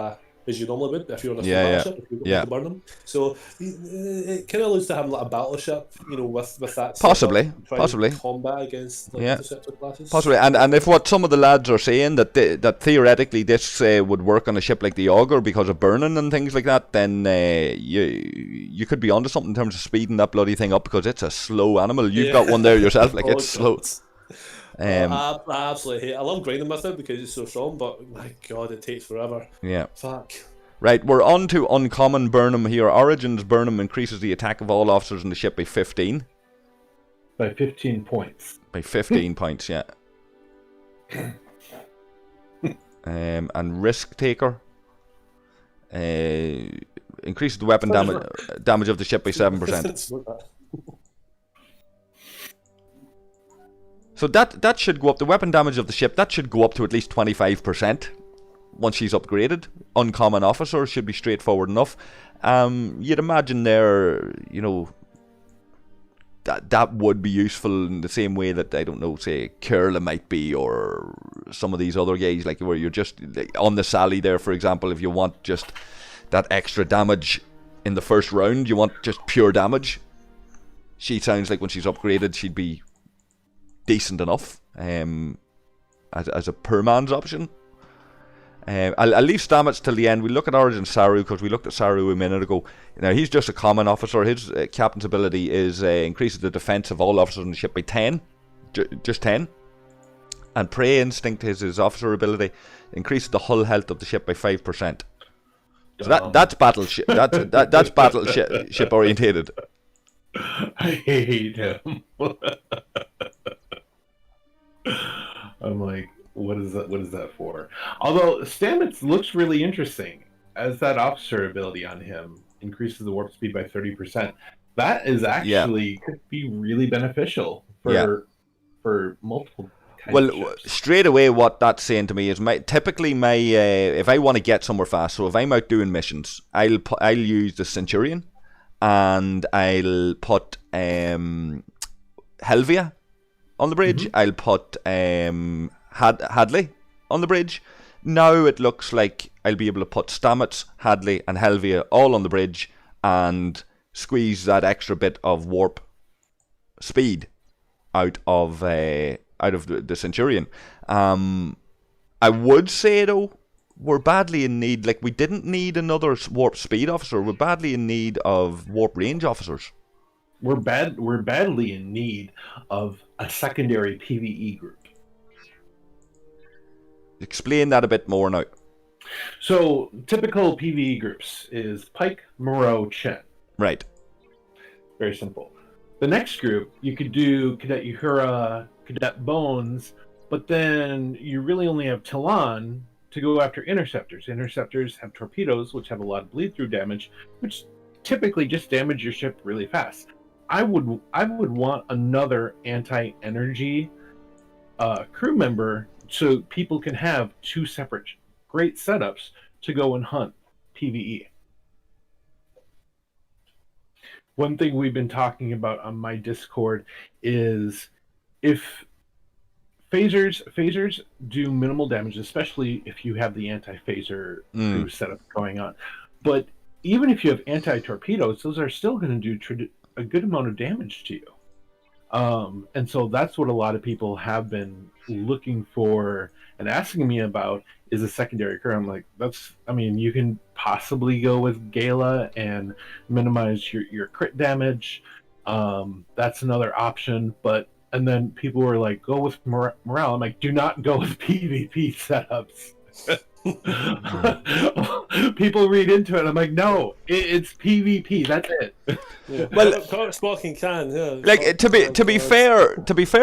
[SPEAKER 3] you normally would if you're on a battleship, if you're going to burn them. So it kind of alludes to having like a battleship, you know, with that
[SPEAKER 1] possibly
[SPEAKER 3] combat against like, interceptor classes.
[SPEAKER 1] Possibly, and if what some of the lads are saying that theoretically this would work on a ship like the Augur because of burning and things like that, then you could be onto something in terms of speeding that bloody thing up, because it's a slow animal. You've got one there yourself, like it's slow.
[SPEAKER 3] I absolutely hate it. I love grinding with it because it's so strong, but my god, it takes forever.
[SPEAKER 1] Yeah.
[SPEAKER 3] Fuck.
[SPEAKER 1] Right, we're on to uncommon Burnham here. Origins Burnham increases the attack of all officers in the ship by 15.
[SPEAKER 2] By 15 points.
[SPEAKER 1] By 15 points, yeah. And Risk Taker increases the weapon damage of the ship by 7%. So that should go up. The weapon damage of the ship, that should go up to at least 25% once she's upgraded. Uncommon officer should be straightforward enough. You'd imagine there, you know, that would be useful in the same way that, I don't know, say Curla might be, or some of these other guys, like where you're just like, on the Sally there, for example, if you want just that extra damage in the first round, you want just pure damage. She sounds like when she's upgraded, she'd be decent enough as a per man's option. I'll leave Stamets till the end. We'll look at Origin Saru, because we looked at Saru a minute ago. Now he's just a common officer. His captain's ability is increases the defense of all officers on the ship by 10, just 10. And Prey Instinct is his officer ability, increases the hull health of the ship by 5%. So that's battleship. That's battleship orientated.
[SPEAKER 2] I hate him. I'm like, what is that? What is that for? Although Stamets looks really interesting, as that officer ability on him increases the warp speed by 30%. That is actually could be really beneficial for multiple.
[SPEAKER 1] Well, straight away, what that's saying to me is typically if I want to get somewhere fast, so if I'm out doing missions, I'll use the Centurion, and I'll put Helvia on the bridge. I'll put Hadley on the bridge. Now it looks like I'll be able to put Stamets, Hadley, and Helvia all on the bridge and squeeze that extra bit of warp speed out of the Centurion. I would say though, we're badly in need. Like, we didn't need another warp speed officer. We're badly in need of warp range officers.
[SPEAKER 2] we're badly in need of a secondary PvE group.
[SPEAKER 1] Explain that a bit more now.
[SPEAKER 2] So typical PvE groups is Pike, Moreau, Chen.
[SPEAKER 1] Right.
[SPEAKER 2] Very simple. The next group, you could do Cadet Uhura, Cadet Bones, but then you really only have Talon to go after Interceptors. Interceptors have torpedoes, which have a lot of bleed-through damage, which typically just damage your ship really fast. I would want another anti-energy crew member so people can have two separate great setups to go and hunt PvE. One thing we've been talking about on my Discord is if phasers do minimal damage, especially if you have the anti-phaser crew setup going on. But even if you have anti-torpedoes, those are still going to do a good amount of damage to you. And so that's what a lot of people have been looking for and asking me about is a secondary crew. I'm like, you can possibly go with Gala and minimize your crit damage. That's another option, and then people were like, go with morale. I'm like, do not go with PvP setups. People read into it. I'm like, no, it's PvP. That's it.
[SPEAKER 3] Yeah. Well, smoking can. Yeah.
[SPEAKER 1] Like to be fair,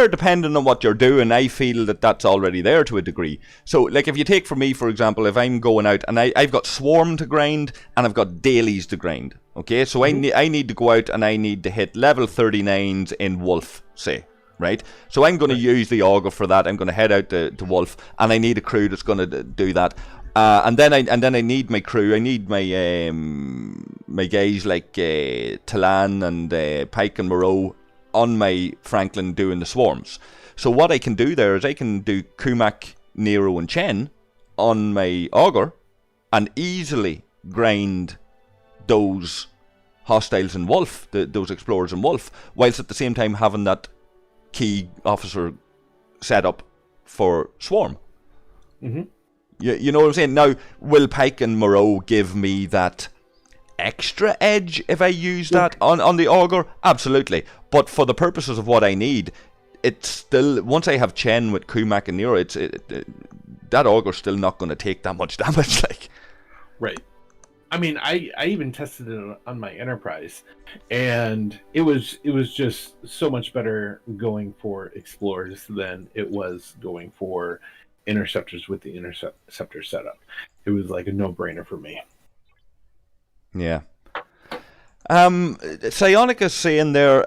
[SPEAKER 1] depending on what you're doing, I feel that's already there to a degree. So, like, if you take for me, for example, if I'm going out and I've got Swarm to grind and I've got dailies to grind. Okay, so I need to go out and I need to hit level 39s in Wolf, say. Right, so I'm going to use the Augur for that. I'm going to head out to Wolf, and I need a crew that's going to do that. And then I need my crew. I need my guys like Talon and Pike and Moreau on my Franklin doing the swarms. So what I can do there is I can do Kumak, Nero, and Chen on my Augur, and easily grind those hostiles in Wolf, those explorers in Wolf, whilst at the same time having that key officer set up for Swarm.
[SPEAKER 2] Mm-hmm.
[SPEAKER 1] You know what I'm saying? Now, will Pike and Moreau give me that extra edge if I use that on the Augur? Absolutely. But for the purposes of what I need, it's still, once I have Chen with Kumak and Nero, that Augur's still not going to take that much damage. Like,
[SPEAKER 2] right. I mean, I even tested it on my Enterprise, and it was just so much better going for Explorers than it was going for Interceptors with the Interceptor setup. It was like a no-brainer for me.
[SPEAKER 1] Yeah. Psionica's saying there,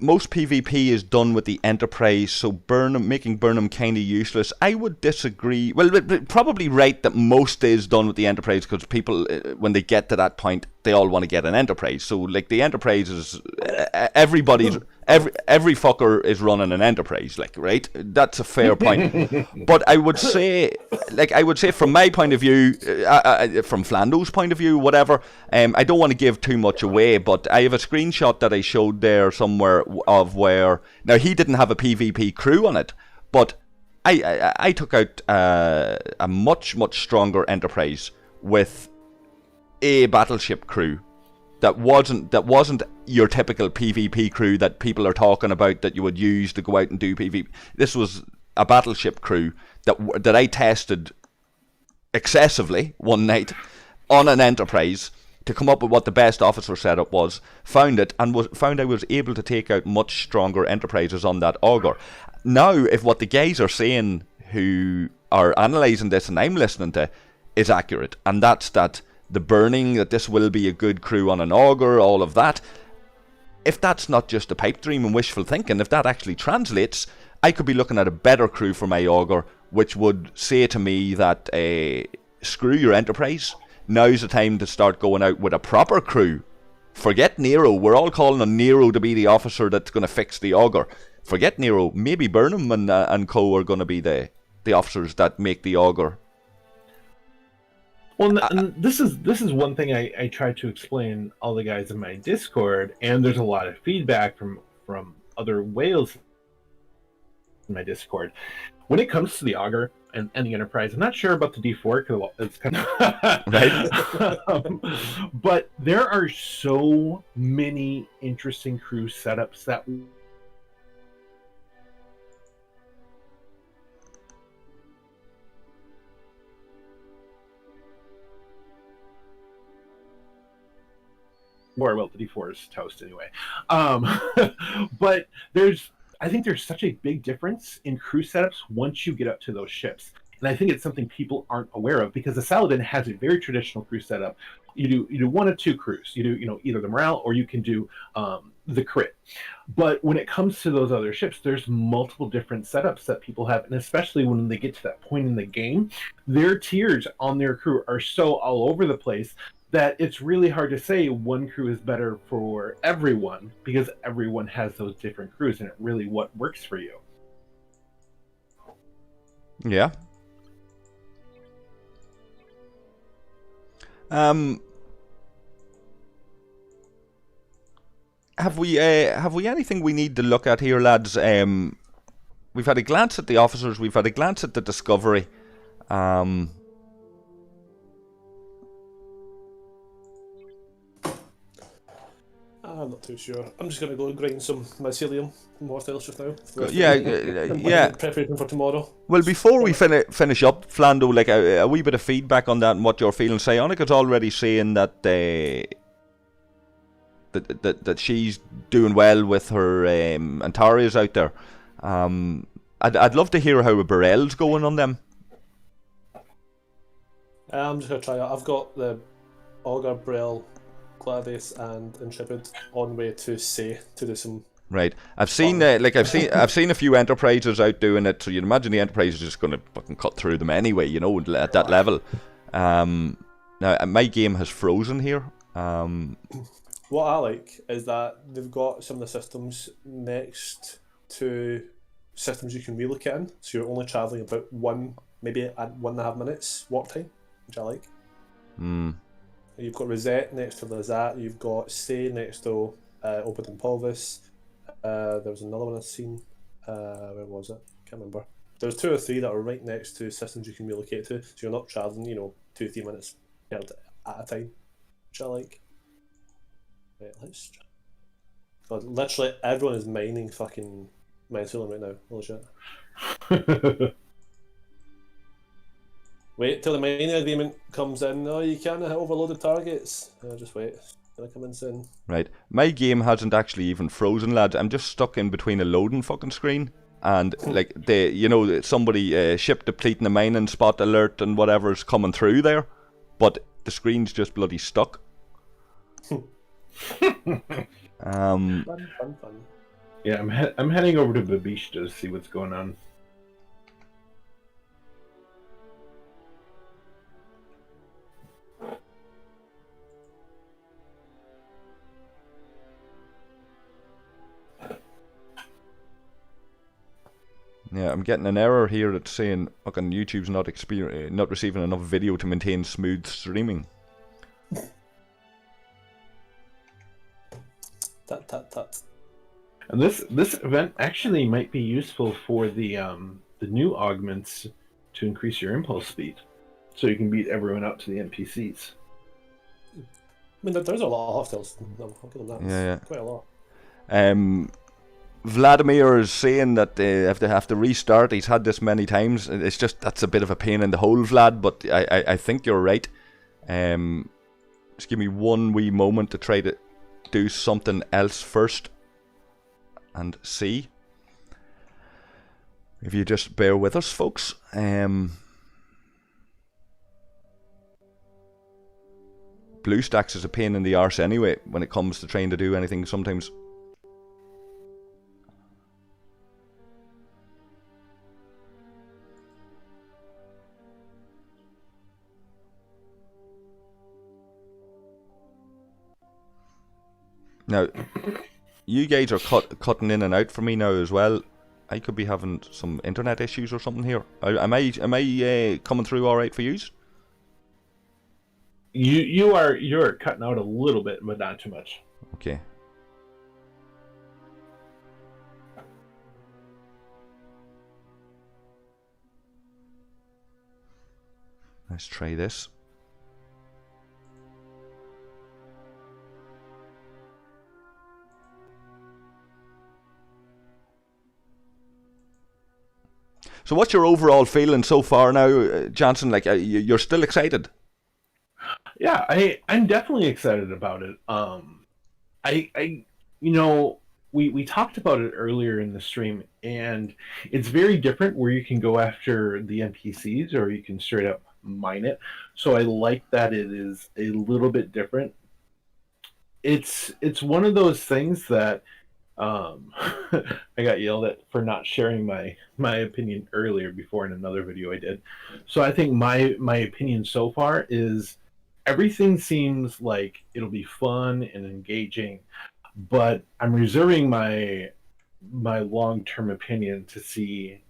[SPEAKER 1] most PvP is done with the Enterprise, so making Burnham kind of useless. I would disagree. Well, probably right that most is done with the Enterprise, because people, when they get to that point, they all want to get an Enterprise. So, like, the Enterprise is every fucker is running an Enterprise, like, right? That's a fair point. But I would say from my point of view, from Flando's point of view, whatever, I don't want to give too much away, but I have a screenshot that I showed there somewhere of where, now he didn't have a PvP crew on it, but I took out a much stronger Enterprise with a battleship crew that wasn't your typical PvP crew that people are talking about that you would use to go out and do PvP. This was a battleship crew that I tested excessively one night on an Enterprise to come up with what the best officer setup was, found I was able to take out much stronger Enterprises on that Augur. Now, if what the guys are saying who are analysing this and I'm listening to is accurate, and that's that the burning, that this will be a good crew on an Augur, all of that, if that's not just a pipe dream and wishful thinking, if that actually translates, I could be looking at a better crew for my Augur, which would say to me that screw your Enterprise, now's the time to start going out with a proper crew. Forget Nero. We're all calling on Nero to be the officer that's going to fix the Augur. Forget Nero. Maybe Burnham and co are going to be the officers that make the Augur.
[SPEAKER 2] Well, and this is one thing I try to explain all the guys in my Discord, and there's a lot of feedback from other whales in my Discord. When it comes to the Augur, and the Enterprise. I'm not sure about the D4 because it's kind of
[SPEAKER 1] Right.
[SPEAKER 2] but there are so many interesting crew setups that well, the D4 is toast anyway. But I think there's such a big difference in crew setups once you get up to those ships. And I think it's something people aren't aware of because the Saladin has a very traditional crew setup. You do one of two crews. You do either the morale or you can do the crit. But when it comes to those other ships, there's multiple different setups that people have, and especially when they get to that point in the game, their tiers on their crew are so all over the place that it's really hard to say one crew is better for everyone because everyone has those different crews and it really what works for you.
[SPEAKER 1] Yeah. Have we anything we need to look at here, lads? We've had a glance at the officers, we've had a glance at the Discovery.
[SPEAKER 3] I'm not too sure. I'm just going to go and grind some mycelium mortals just now.
[SPEAKER 1] Yeah.
[SPEAKER 3] Preparation for tomorrow.
[SPEAKER 1] Well, before we finish up, Flando, like a wee bit of feedback on that and what you're feeling. Psionica's already saying that that she's doing well with her Antaria's out there. I'd love to hear how Burrell's going on them.
[SPEAKER 3] I'm just going to try it. I've got the Augur, Brel, Gladys and Intrepid on way to Say to do some.
[SPEAKER 1] Right, I've seen I've seen a few Enterprises out doing it, so you'd imagine the Enterprise is just going to fucking cut through them anyway, you know, at that level. Now my game has frozen here.
[SPEAKER 3] What I like is that they've got some of the systems next to systems you can relocate in, so you're only travelling about maybe at 1.5 minutes warp time, which I like. You've got Rosette next to Lazat, you've got Say next to Obed Pulvis. There was another one I've seen. Where was it? Can't remember. There was 2 or 3 that are right next to systems you can relocate to, so you're not travelling, 2-3 minutes at a time, which I like. Right, let's. God, literally everyone is mining fucking mycelium right now. Holy shit. Wait till the mining agreement comes in. No, you can't hit overloaded targets. Just wait. It's gonna come in soon.
[SPEAKER 1] Right. My game hasn't actually even frozen, lads. I'm just stuck in between a loading fucking screen and like somebody ship depleting the mining spot alert and whatever's coming through there, but the screen's just bloody stuck.
[SPEAKER 3] Fun.
[SPEAKER 2] Yeah, I'm heading over to Babish to see what's going on.
[SPEAKER 1] Yeah, I'm getting an error here that's saying fucking YouTube's not receiving enough video to maintain smooth streaming.
[SPEAKER 3] Tut.
[SPEAKER 2] And this event actually might be useful for the new augments to increase your impulse speed, so you can beat everyone up to the NPCs.
[SPEAKER 3] I mean, there's a lot of hostiles. I'll give them that.
[SPEAKER 1] Yeah.
[SPEAKER 3] Quite a lot.
[SPEAKER 1] Vladimir is saying that if they have to restart, he's had this many times. It's just that's a bit of a pain in the hole, Vlad. But I think you're right. Just give me one wee moment to try to do something else first and see. If you just bear with us, folks. BlueStacks is a pain in the arse anyway when it comes to trying to do anything sometimes. Now, you guys are cutting in and out for me now as well. I could be having some internet issues or something here. Am I coming through all right for yous?
[SPEAKER 2] You're cutting out a little bit, but not too much.
[SPEAKER 1] Okay. Let's try this. So what's your overall feeling so far now, Jansen? Like, you're still excited?
[SPEAKER 2] Yeah, I'm definitely excited about it. We talked about it earlier in the stream, and it's very different where you can go after the NPCs or you can straight up mine it. So I like that it is a little bit different. It's one of those things that I got yelled at for not sharing my opinion earlier before in another video I did. So I think my opinion so far is everything seems like it'll be fun and engaging, but I'm reserving my long-term opinion to see,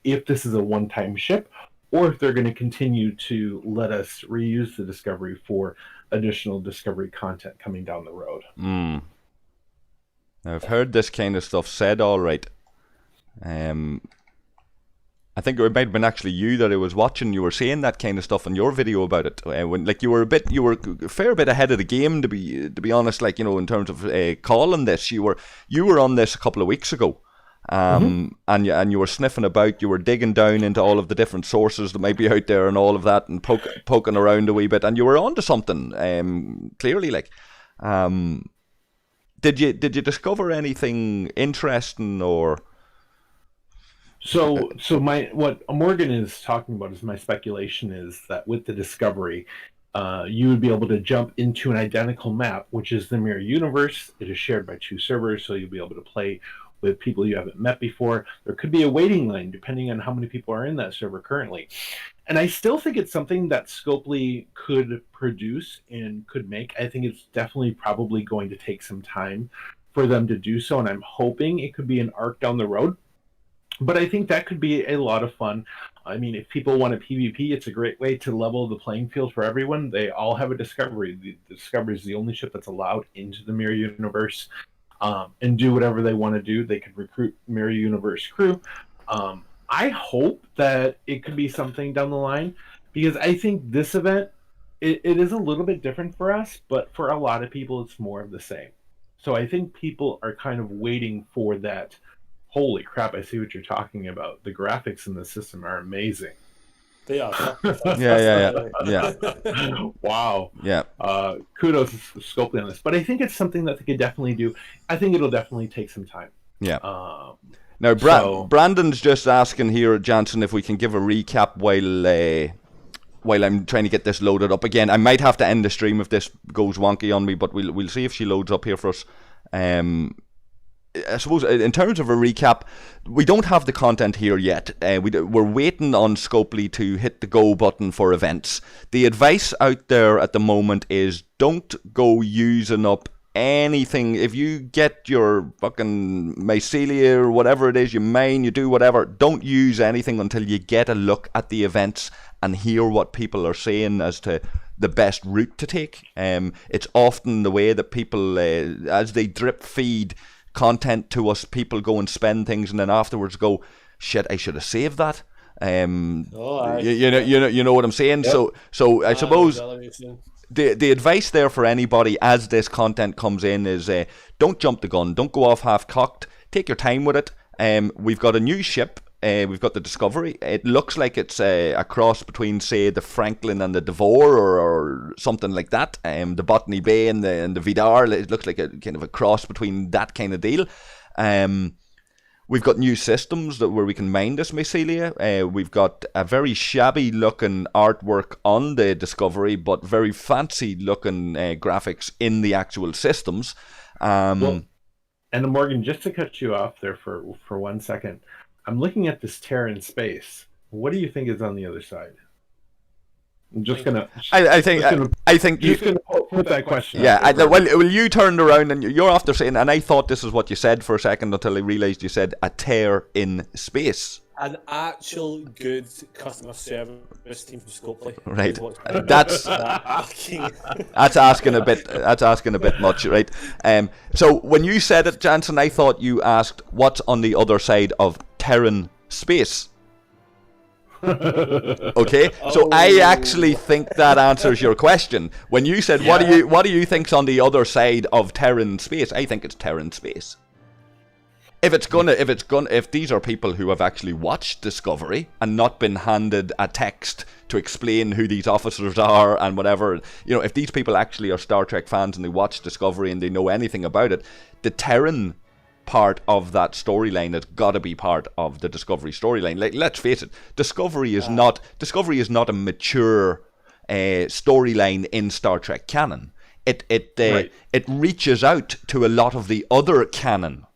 [SPEAKER 2] if this is a one-time ship or if they're going to continue to let us reuse the Discovery for additional Discovery content coming down the road.
[SPEAKER 1] Now, I've heard this kind of stuff said, all right. I think it might have been actually you that I was watching. You were saying that kind of stuff in your video about it. When you were a fair bit ahead of the game, to be honest. In terms of calling this, you were on this a couple of weeks ago, and you were sniffing about. You were digging down into all of the different sources that might be out there and all of that, and poking around a wee bit, and you were onto something. Clearly, Did you discover anything interesting or?
[SPEAKER 2] So what Amorgin is talking about is my speculation is that with the Discovery, you would be able to jump into an identical map, which is the Mirror Universe. It is shared by 2 servers, so you'll be able to play with people you haven't met before. There could be a waiting line depending on how many people are in that server currently. And I still think it's something that Scopely could produce and could make. I think it's definitely probably going to take some time for them to do so, and I'm hoping it could be an arc down the road. But I think that could be a lot of fun. I mean, if people want a PvP, it's a great way to level the playing field for everyone. They all have a Discovery. The Discovery is the only ship that's allowed into the Mirror Universe and do whatever they want to do. They could recruit Mirror Universe crew. I hope that it could be something down the line, because I think this event, it is a little bit different for us, but for a lot of people, it's more of the same. So I think people are kind of waiting for that. Holy crap, I see what you're talking about. The graphics in the system are amazing.
[SPEAKER 3] They are.
[SPEAKER 1] Yeah.
[SPEAKER 2] Wow.
[SPEAKER 1] Yeah.
[SPEAKER 2] Kudos to Scopely on this. But I think it's something that they could definitely do. I think it'll definitely take some time.
[SPEAKER 1] Yeah. Now, Brandon's just asking here, Jansen, if we can give a recap while I'm trying to get this loaded up again. I might have to end the stream if this goes wonky on me, but we'll see if she loads up here for us. I suppose in terms of a recap, we don't have the content here yet. We're waiting on Scopely to hit the go button for events. The advice out there at the moment is don't go using up anything. If you get your fucking mycelia or whatever it is, you mine, you do whatever, don't use anything until you get a look at the events and hear what people are saying as to the best route to take. It's often the way that people, as they drip feed content to us, people go and spend things and then afterwards go, shit, I should have saved that. You know what I'm saying? Yep. So I suppose the advice there for anybody as this content comes in is don't jump the gun, don't go off half cocked, take your time with it. We've got a new ship. We've got the Discovery. It looks like it's a cross between, say, the Franklin and the Devore, or something like that. The Botany Bay and the Vidar. It looks like a kind of a cross between that kind of deal. We've got new systems where we can mine this mycelia. We've got a very shabby looking artwork on the Discovery, but very fancy looking graphics in the actual systems.
[SPEAKER 2] And Morgan, just to cut you off there for 1 second. I'm looking at this tear in space. What do you think is on the other side? I'm just gonna. I think just gonna put that question.
[SPEAKER 1] Yeah. Well, you turned around and you're after saying, and I thought this is what you said for a second until I realised you said a tear in space.
[SPEAKER 3] An actual good customer service team from Scopely.
[SPEAKER 1] Right. That's asking a bit. That's asking a bit much, right? So when you said it, Jansen, I thought you asked what's on the other side of Terran space. Okay, so I actually think that answers your question. When you said, what do you think's on the other side of Terran space? I think it's Terran space. If these are people who have actually watched Discovery and not been handed a text to explain who these officers are and whatever, if these people actually are Star Trek fans and they watch Discovery and they know anything about it, the Terran part of that storyline has got to be part of the Discovery storyline. Like, let's face it, Discovery is not a mature storyline in Star Trek canon. It reaches out to a lot of the other canon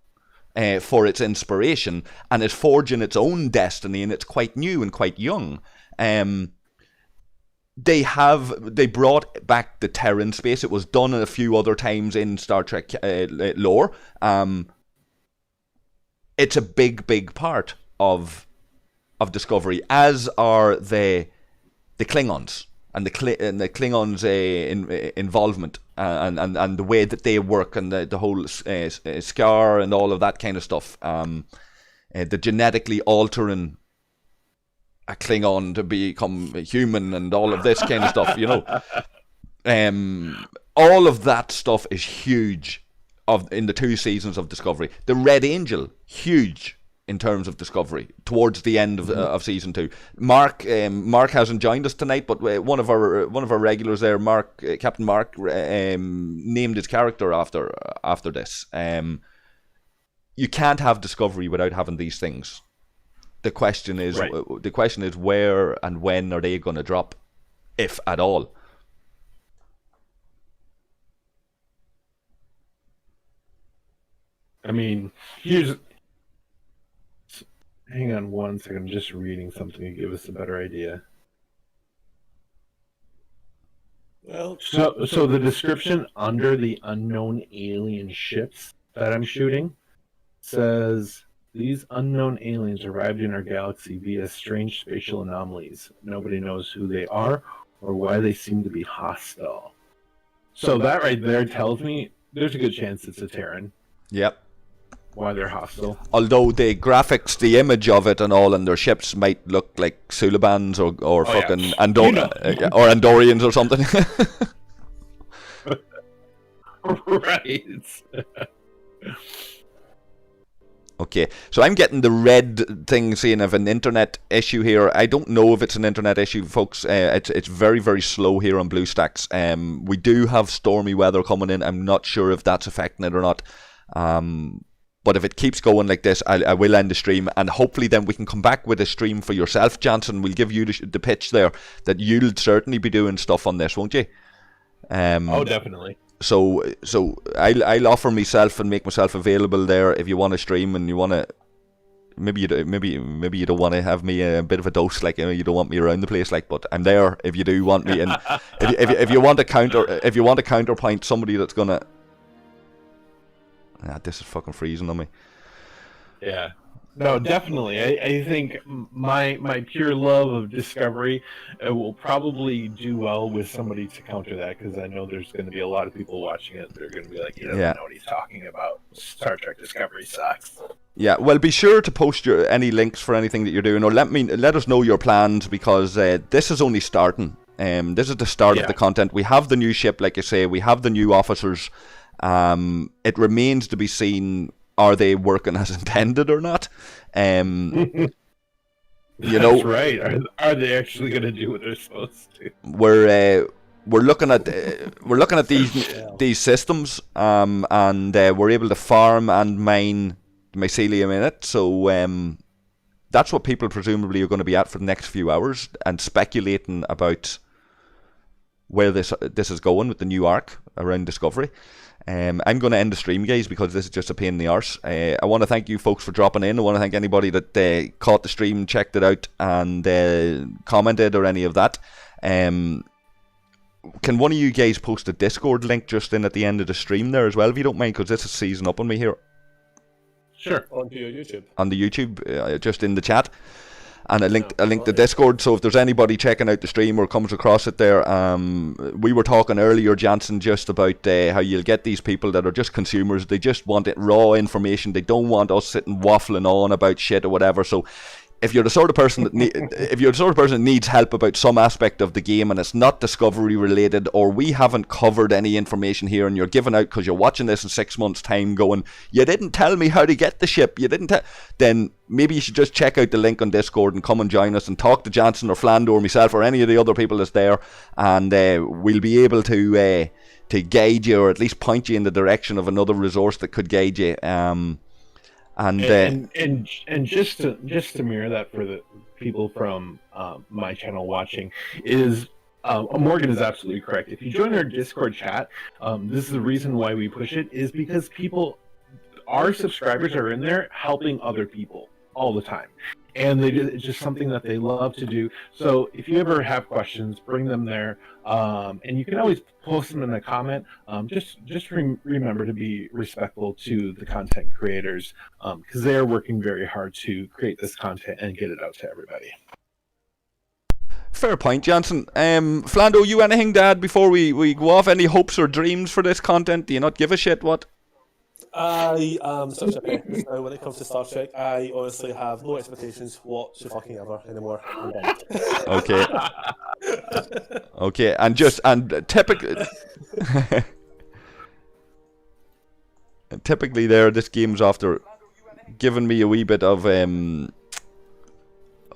[SPEAKER 1] for its inspiration and is forging its own destiny, and it's quite new and quite young. They brought back the Terran space. It was done a few other times in Star Trek lore. It's a big part of Discovery, as are the Klingons and the Klingons' involvement and the way that they work and the whole scar and all of that kind of stuff. The genetically altering a Klingon to become human and all of this kind of stuff, all of that stuff is huge in the 2 seasons of Discovery. The Red Angel, huge in terms of Discovery towards the end of season 2. Mark hasn't joined us tonight, but one of our regulars there, Captain Mark, named his character after this. You can't have Discovery without having these things. The question is, where and when are they going to drop, if at all?
[SPEAKER 2] I mean, hang on one second. I'm just reading something to give us a better idea.
[SPEAKER 3] Well,
[SPEAKER 2] so the description under the unknown alien ships that I'm shooting says, these unknown aliens arrived in our galaxy via strange spatial anomalies. Nobody knows who they are or why they seem to be hostile. So that right there tells me there's a good chance it's a Terran.
[SPEAKER 1] Yep.
[SPEAKER 2] Why they're hostile.
[SPEAKER 1] Although the graphics, the image of it and all, and their ships might look like Sulabans or fucking or Andorians or something.
[SPEAKER 2] Right.
[SPEAKER 1] Okay, so I'm getting the red thing saying of an internet issue here. I don't know if it's an internet issue, folks. It's very, very slow here on BlueStacks. We do have stormy weather coming in. I'm not sure if that's affecting it or not. But if it keeps going like this, I will end the stream, and hopefully then we can come back with a stream for yourself, Jansen. We'll give you the pitch there that you'll certainly be doing stuff on this, won't you?
[SPEAKER 2] Oh, definitely.
[SPEAKER 1] So I'll offer myself and make myself available there if you want to stream and you want to. Maybe you don't want to have me a bit of a dose, like you don't want me around the place, like. But I'm there if you do want me, and if you want to counterpoint somebody that's gonna. This is fucking freezing on me.
[SPEAKER 2] Yeah. No, definitely. I think my pure love of Discovery will probably do well with somebody to counter that, because I know there's going to be a lot of people watching it that are going to be like, he doesn't know what he's talking about. Star Trek Discovery sucks. Yeah,
[SPEAKER 1] well, be sure to post any links for anything that you're doing, or let us know your plans, because this is only starting. This is the start of the content. We have the new ship, like you say. We have the new officers. It remains to be seen, are they working as intended or not?
[SPEAKER 2] That's right. Are they actually going to do what they're supposed to?
[SPEAKER 1] We're looking at these systems, and we're able to farm and mine mycelium in it. So that's what people presumably are going to be at for the next few hours, and speculating about where this is going with the new arc around Discovery. I'm going to end the stream, guys, because this is just a pain in the arse. I want to thank you folks for dropping in. I want to thank anybody that caught the stream, checked it out, and commented or any of that. Can one of you guys post a Discord link just in at the end of the stream there as well, if you don't mind, because this is seizing up on me here.
[SPEAKER 2] Sure.
[SPEAKER 3] Onto your YouTube.
[SPEAKER 1] On the YouTube, just in the chat. And I linked the Discord, so if there's anybody checking out the stream or comes across it there, we were talking earlier, Jansen, just about how you'll get these people that are just consumers. They just want raw information. They don't want us sitting waffling on about shit or whatever. So if you're the sort of person that if you're the sort of person that needs help about some aspect of the game and it's not Discovery related, or we haven't covered any information here, and you're giving out because you're watching this in 6 months' time, going, you didn't tell me how to get the ship, then maybe you should just check out the link on Discord and come and join us and talk to Jansen or Flando or myself or any of the other people that's there, and we'll be able to guide you, or at least point you in the direction of another resource that could guide you. And
[SPEAKER 2] just to mirror that for the people from my channel watching, is Amorgin is absolutely correct. If you join our Discord chat, this is the reason why we push it, is because our subscribers are in there helping other people all the time. And it's just something that they love to do. So if you ever have questions, bring them there. And you can always post them in a comment. Just remember to be respectful to the content creators, because they are working very hard to create this content and get it out to everybody.
[SPEAKER 1] Fair point, Jansen. Flando, you anything to add before we go off? Any hopes or dreams for this content? Do you not give a shit? What?
[SPEAKER 3] I am such a pessimist now when it comes to Star Trek. I honestly have no expectations whatsoever anymore. I'm done.
[SPEAKER 1] Okay. Okay, and typically there, this game's after giving me a wee bit of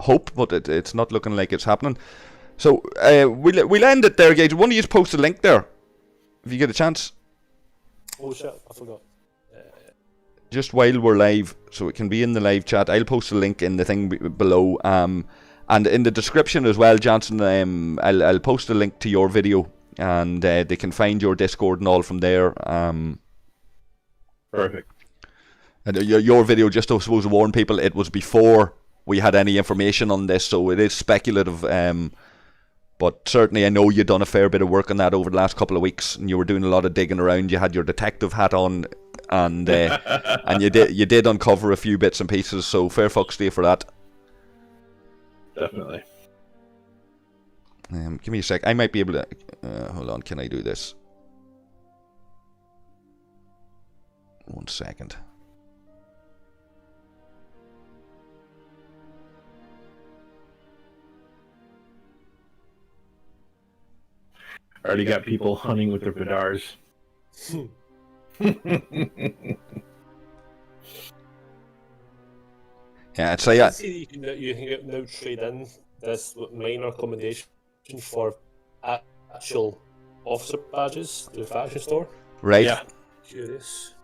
[SPEAKER 1] hope, but it's not looking like it's happening. So we'll end it there, guys. One of you post a link there if you get a chance.
[SPEAKER 3] Oh shit, I forgot.
[SPEAKER 1] Just while we're live, so it can be in the live chat, I'll post a link in the thing below, and in the description as well, Jansen. I'll post a link to your video, and they can find your Discord and all from there.
[SPEAKER 2] Perfect.
[SPEAKER 1] And your video, just to suppose to warn people, it was before we had any information on this, so it is speculative. But certainly I know you've done a fair bit of work on that over the last couple of weeks, and you were doing a lot of digging around. You had your detective hat on, and you did uncover a few bits and pieces, so fair fucks to you for that.
[SPEAKER 2] Definitely.
[SPEAKER 1] Give me a sec. I might be able to... hold on, can I do this? 1 second.
[SPEAKER 2] Already got people hunting with their bidars.
[SPEAKER 1] Yeah, I'd say...
[SPEAKER 3] You can now trade in this minor accommodation for actual officer badges to the faction store.
[SPEAKER 1] Right.
[SPEAKER 2] Yeah.
[SPEAKER 3] Curious.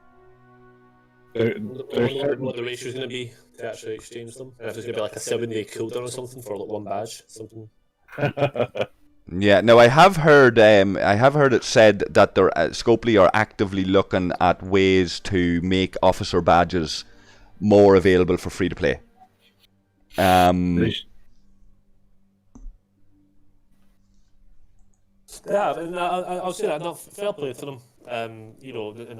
[SPEAKER 2] What
[SPEAKER 3] the ratio is going to be to actually exchange them, and if it's going to be like a 7-day cooldown or something for like one badge, something.
[SPEAKER 1] Yeah, no, I have heard it said that they're Scopely are actively looking at ways to make officer badges more available for free to play.
[SPEAKER 3] Yeah, and I'll say that. Fair play to them. You know, in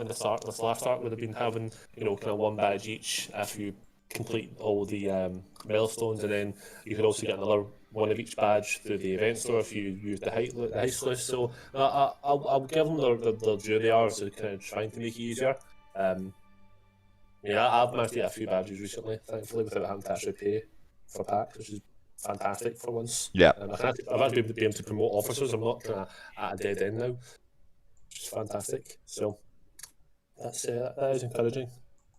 [SPEAKER 3] this last arc, would have been having, you know, kind of one badge each if you complete all the milestones, and then you could also get another one of each badge through the event store if you use the heist list. So I'll give them their due. They are so kind of trying to make it easier. Yeah, I've managed to get a few badges recently, thankfully, without having to actually pay for packs, which is fantastic for once.
[SPEAKER 1] Yeah.
[SPEAKER 3] I've actually been able to promote officers. I'm not kind of at a dead end now, which is fantastic. So that is encouraging.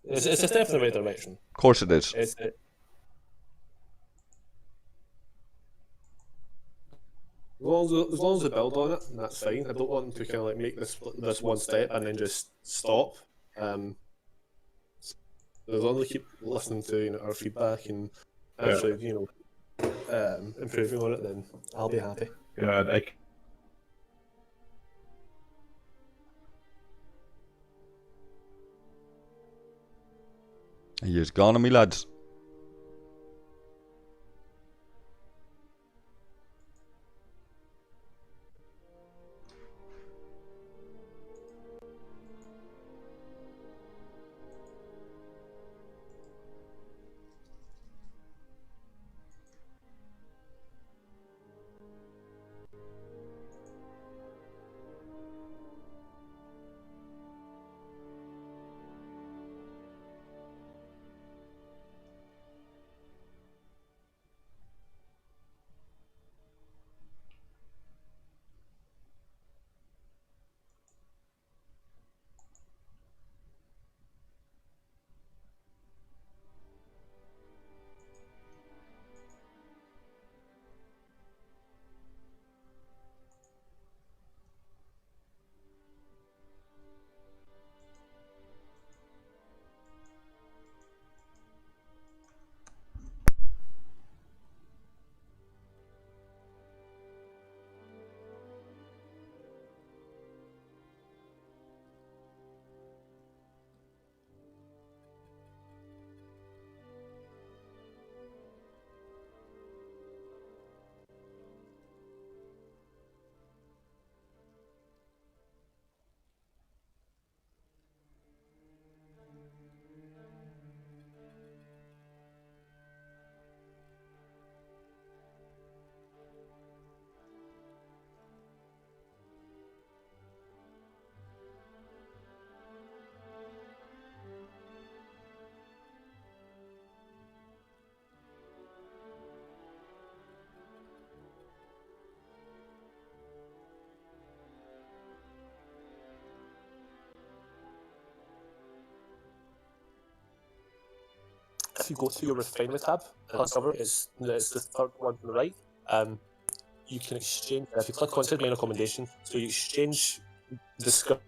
[SPEAKER 3] It's a step in the right direction.
[SPEAKER 1] Of course it is.
[SPEAKER 3] As long as they build on it, that's fine. I don't want them to kind of like make this one step and then just stop. As long as they keep listening to our feedback and actually, improving on it, then I'll be happy.
[SPEAKER 2] God,
[SPEAKER 1] Are you just gone on me, lads?
[SPEAKER 3] if you go to your refinery tab and discover it's the third one on the right, you can exchange. If you click on it, main accommodation, so you exchange discover.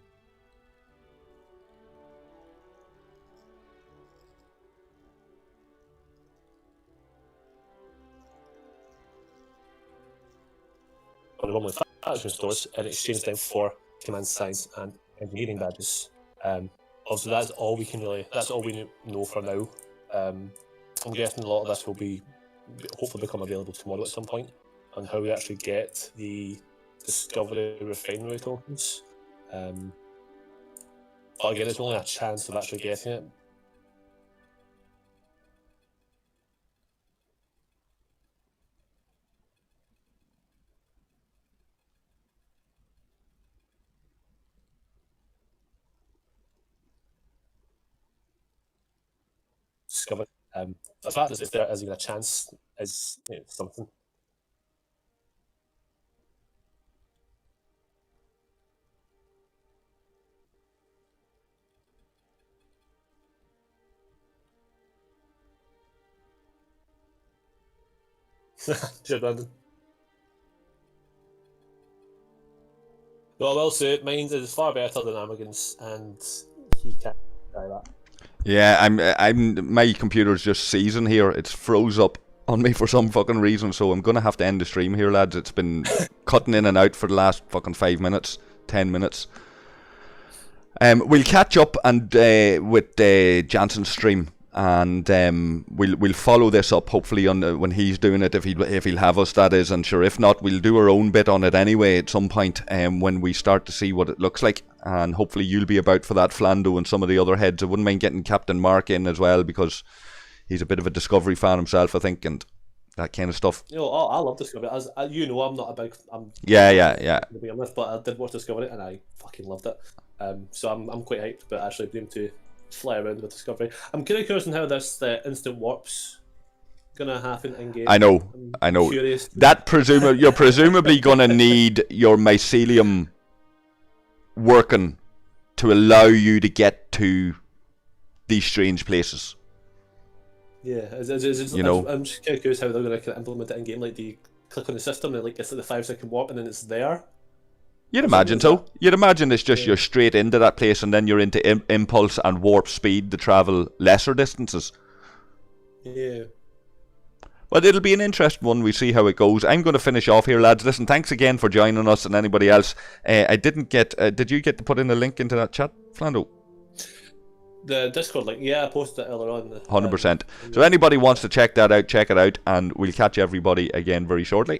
[SPEAKER 3] On the one with faction stores and exchange them for command signs and engineering badges. Obviously, that's all we can really. That's all we know for now. I'm guessing a lot of this will be hopefully become available tomorrow at some point, on how we actually get the discovery refinery tokens. But again, it's only a chance of actually getting it. Discovered. The fact that if there is even a chance is something. Cheers, Brandon. Well, I will say mine is far better than Amorgin's, and he can't try that.
[SPEAKER 1] Yeah, I'm. My computer's just seizing here. It's froze up on me for some fucking reason, so I'm gonna have to end the stream here, lads. It's been cutting in and out for the last fucking 5 minutes, 10 minutes. We'll catch up and with Jansen's stream, and we'll follow this up hopefully on when he's doing it, if he'll have us, that is. And sure, if not, we'll do our own bit on it anyway at some point when we start to see what it looks like. And hopefully you'll be about for that, Flando, and some of the other heads. I wouldn't mind getting Captain Mark in as well, because he's a bit of a Discovery fan himself, I think, and that kind of stuff.
[SPEAKER 3] You know, I love Discovery. As you know, I'm not a big.
[SPEAKER 1] Yeah.
[SPEAKER 3] To be honest, but I did watch Discovery and I fucking loved it. So I'm quite hyped, but actually being to fly around with Discovery. I'm kind of curious on how this instant warp's gonna happen in game.
[SPEAKER 1] I know.
[SPEAKER 3] Curious.
[SPEAKER 1] That you're presumably gonna need your mycelium working to allow you to get to these strange places.
[SPEAKER 3] Yeah,
[SPEAKER 1] you know,
[SPEAKER 3] I'm just kind of curious how they're going to implement it in game. Like, do you click on the system and like it's like the 5-second warp and then it's there?
[SPEAKER 1] You'd imagine so. You'd imagine it's just you're straight into that place and then you're into impulse and warp speed to travel lesser distances.
[SPEAKER 3] Yeah.
[SPEAKER 1] But it'll be an interesting one. We see how it goes. I'm going to finish off here, lads. Listen, thanks again for joining us, and anybody else. I didn't get. Did you get to put in a link into that chat, Flando?
[SPEAKER 3] The Discord link, yeah, I posted it earlier on.
[SPEAKER 1] 100%. So anybody wants to check that out, check it out, and we'll catch everybody again very shortly.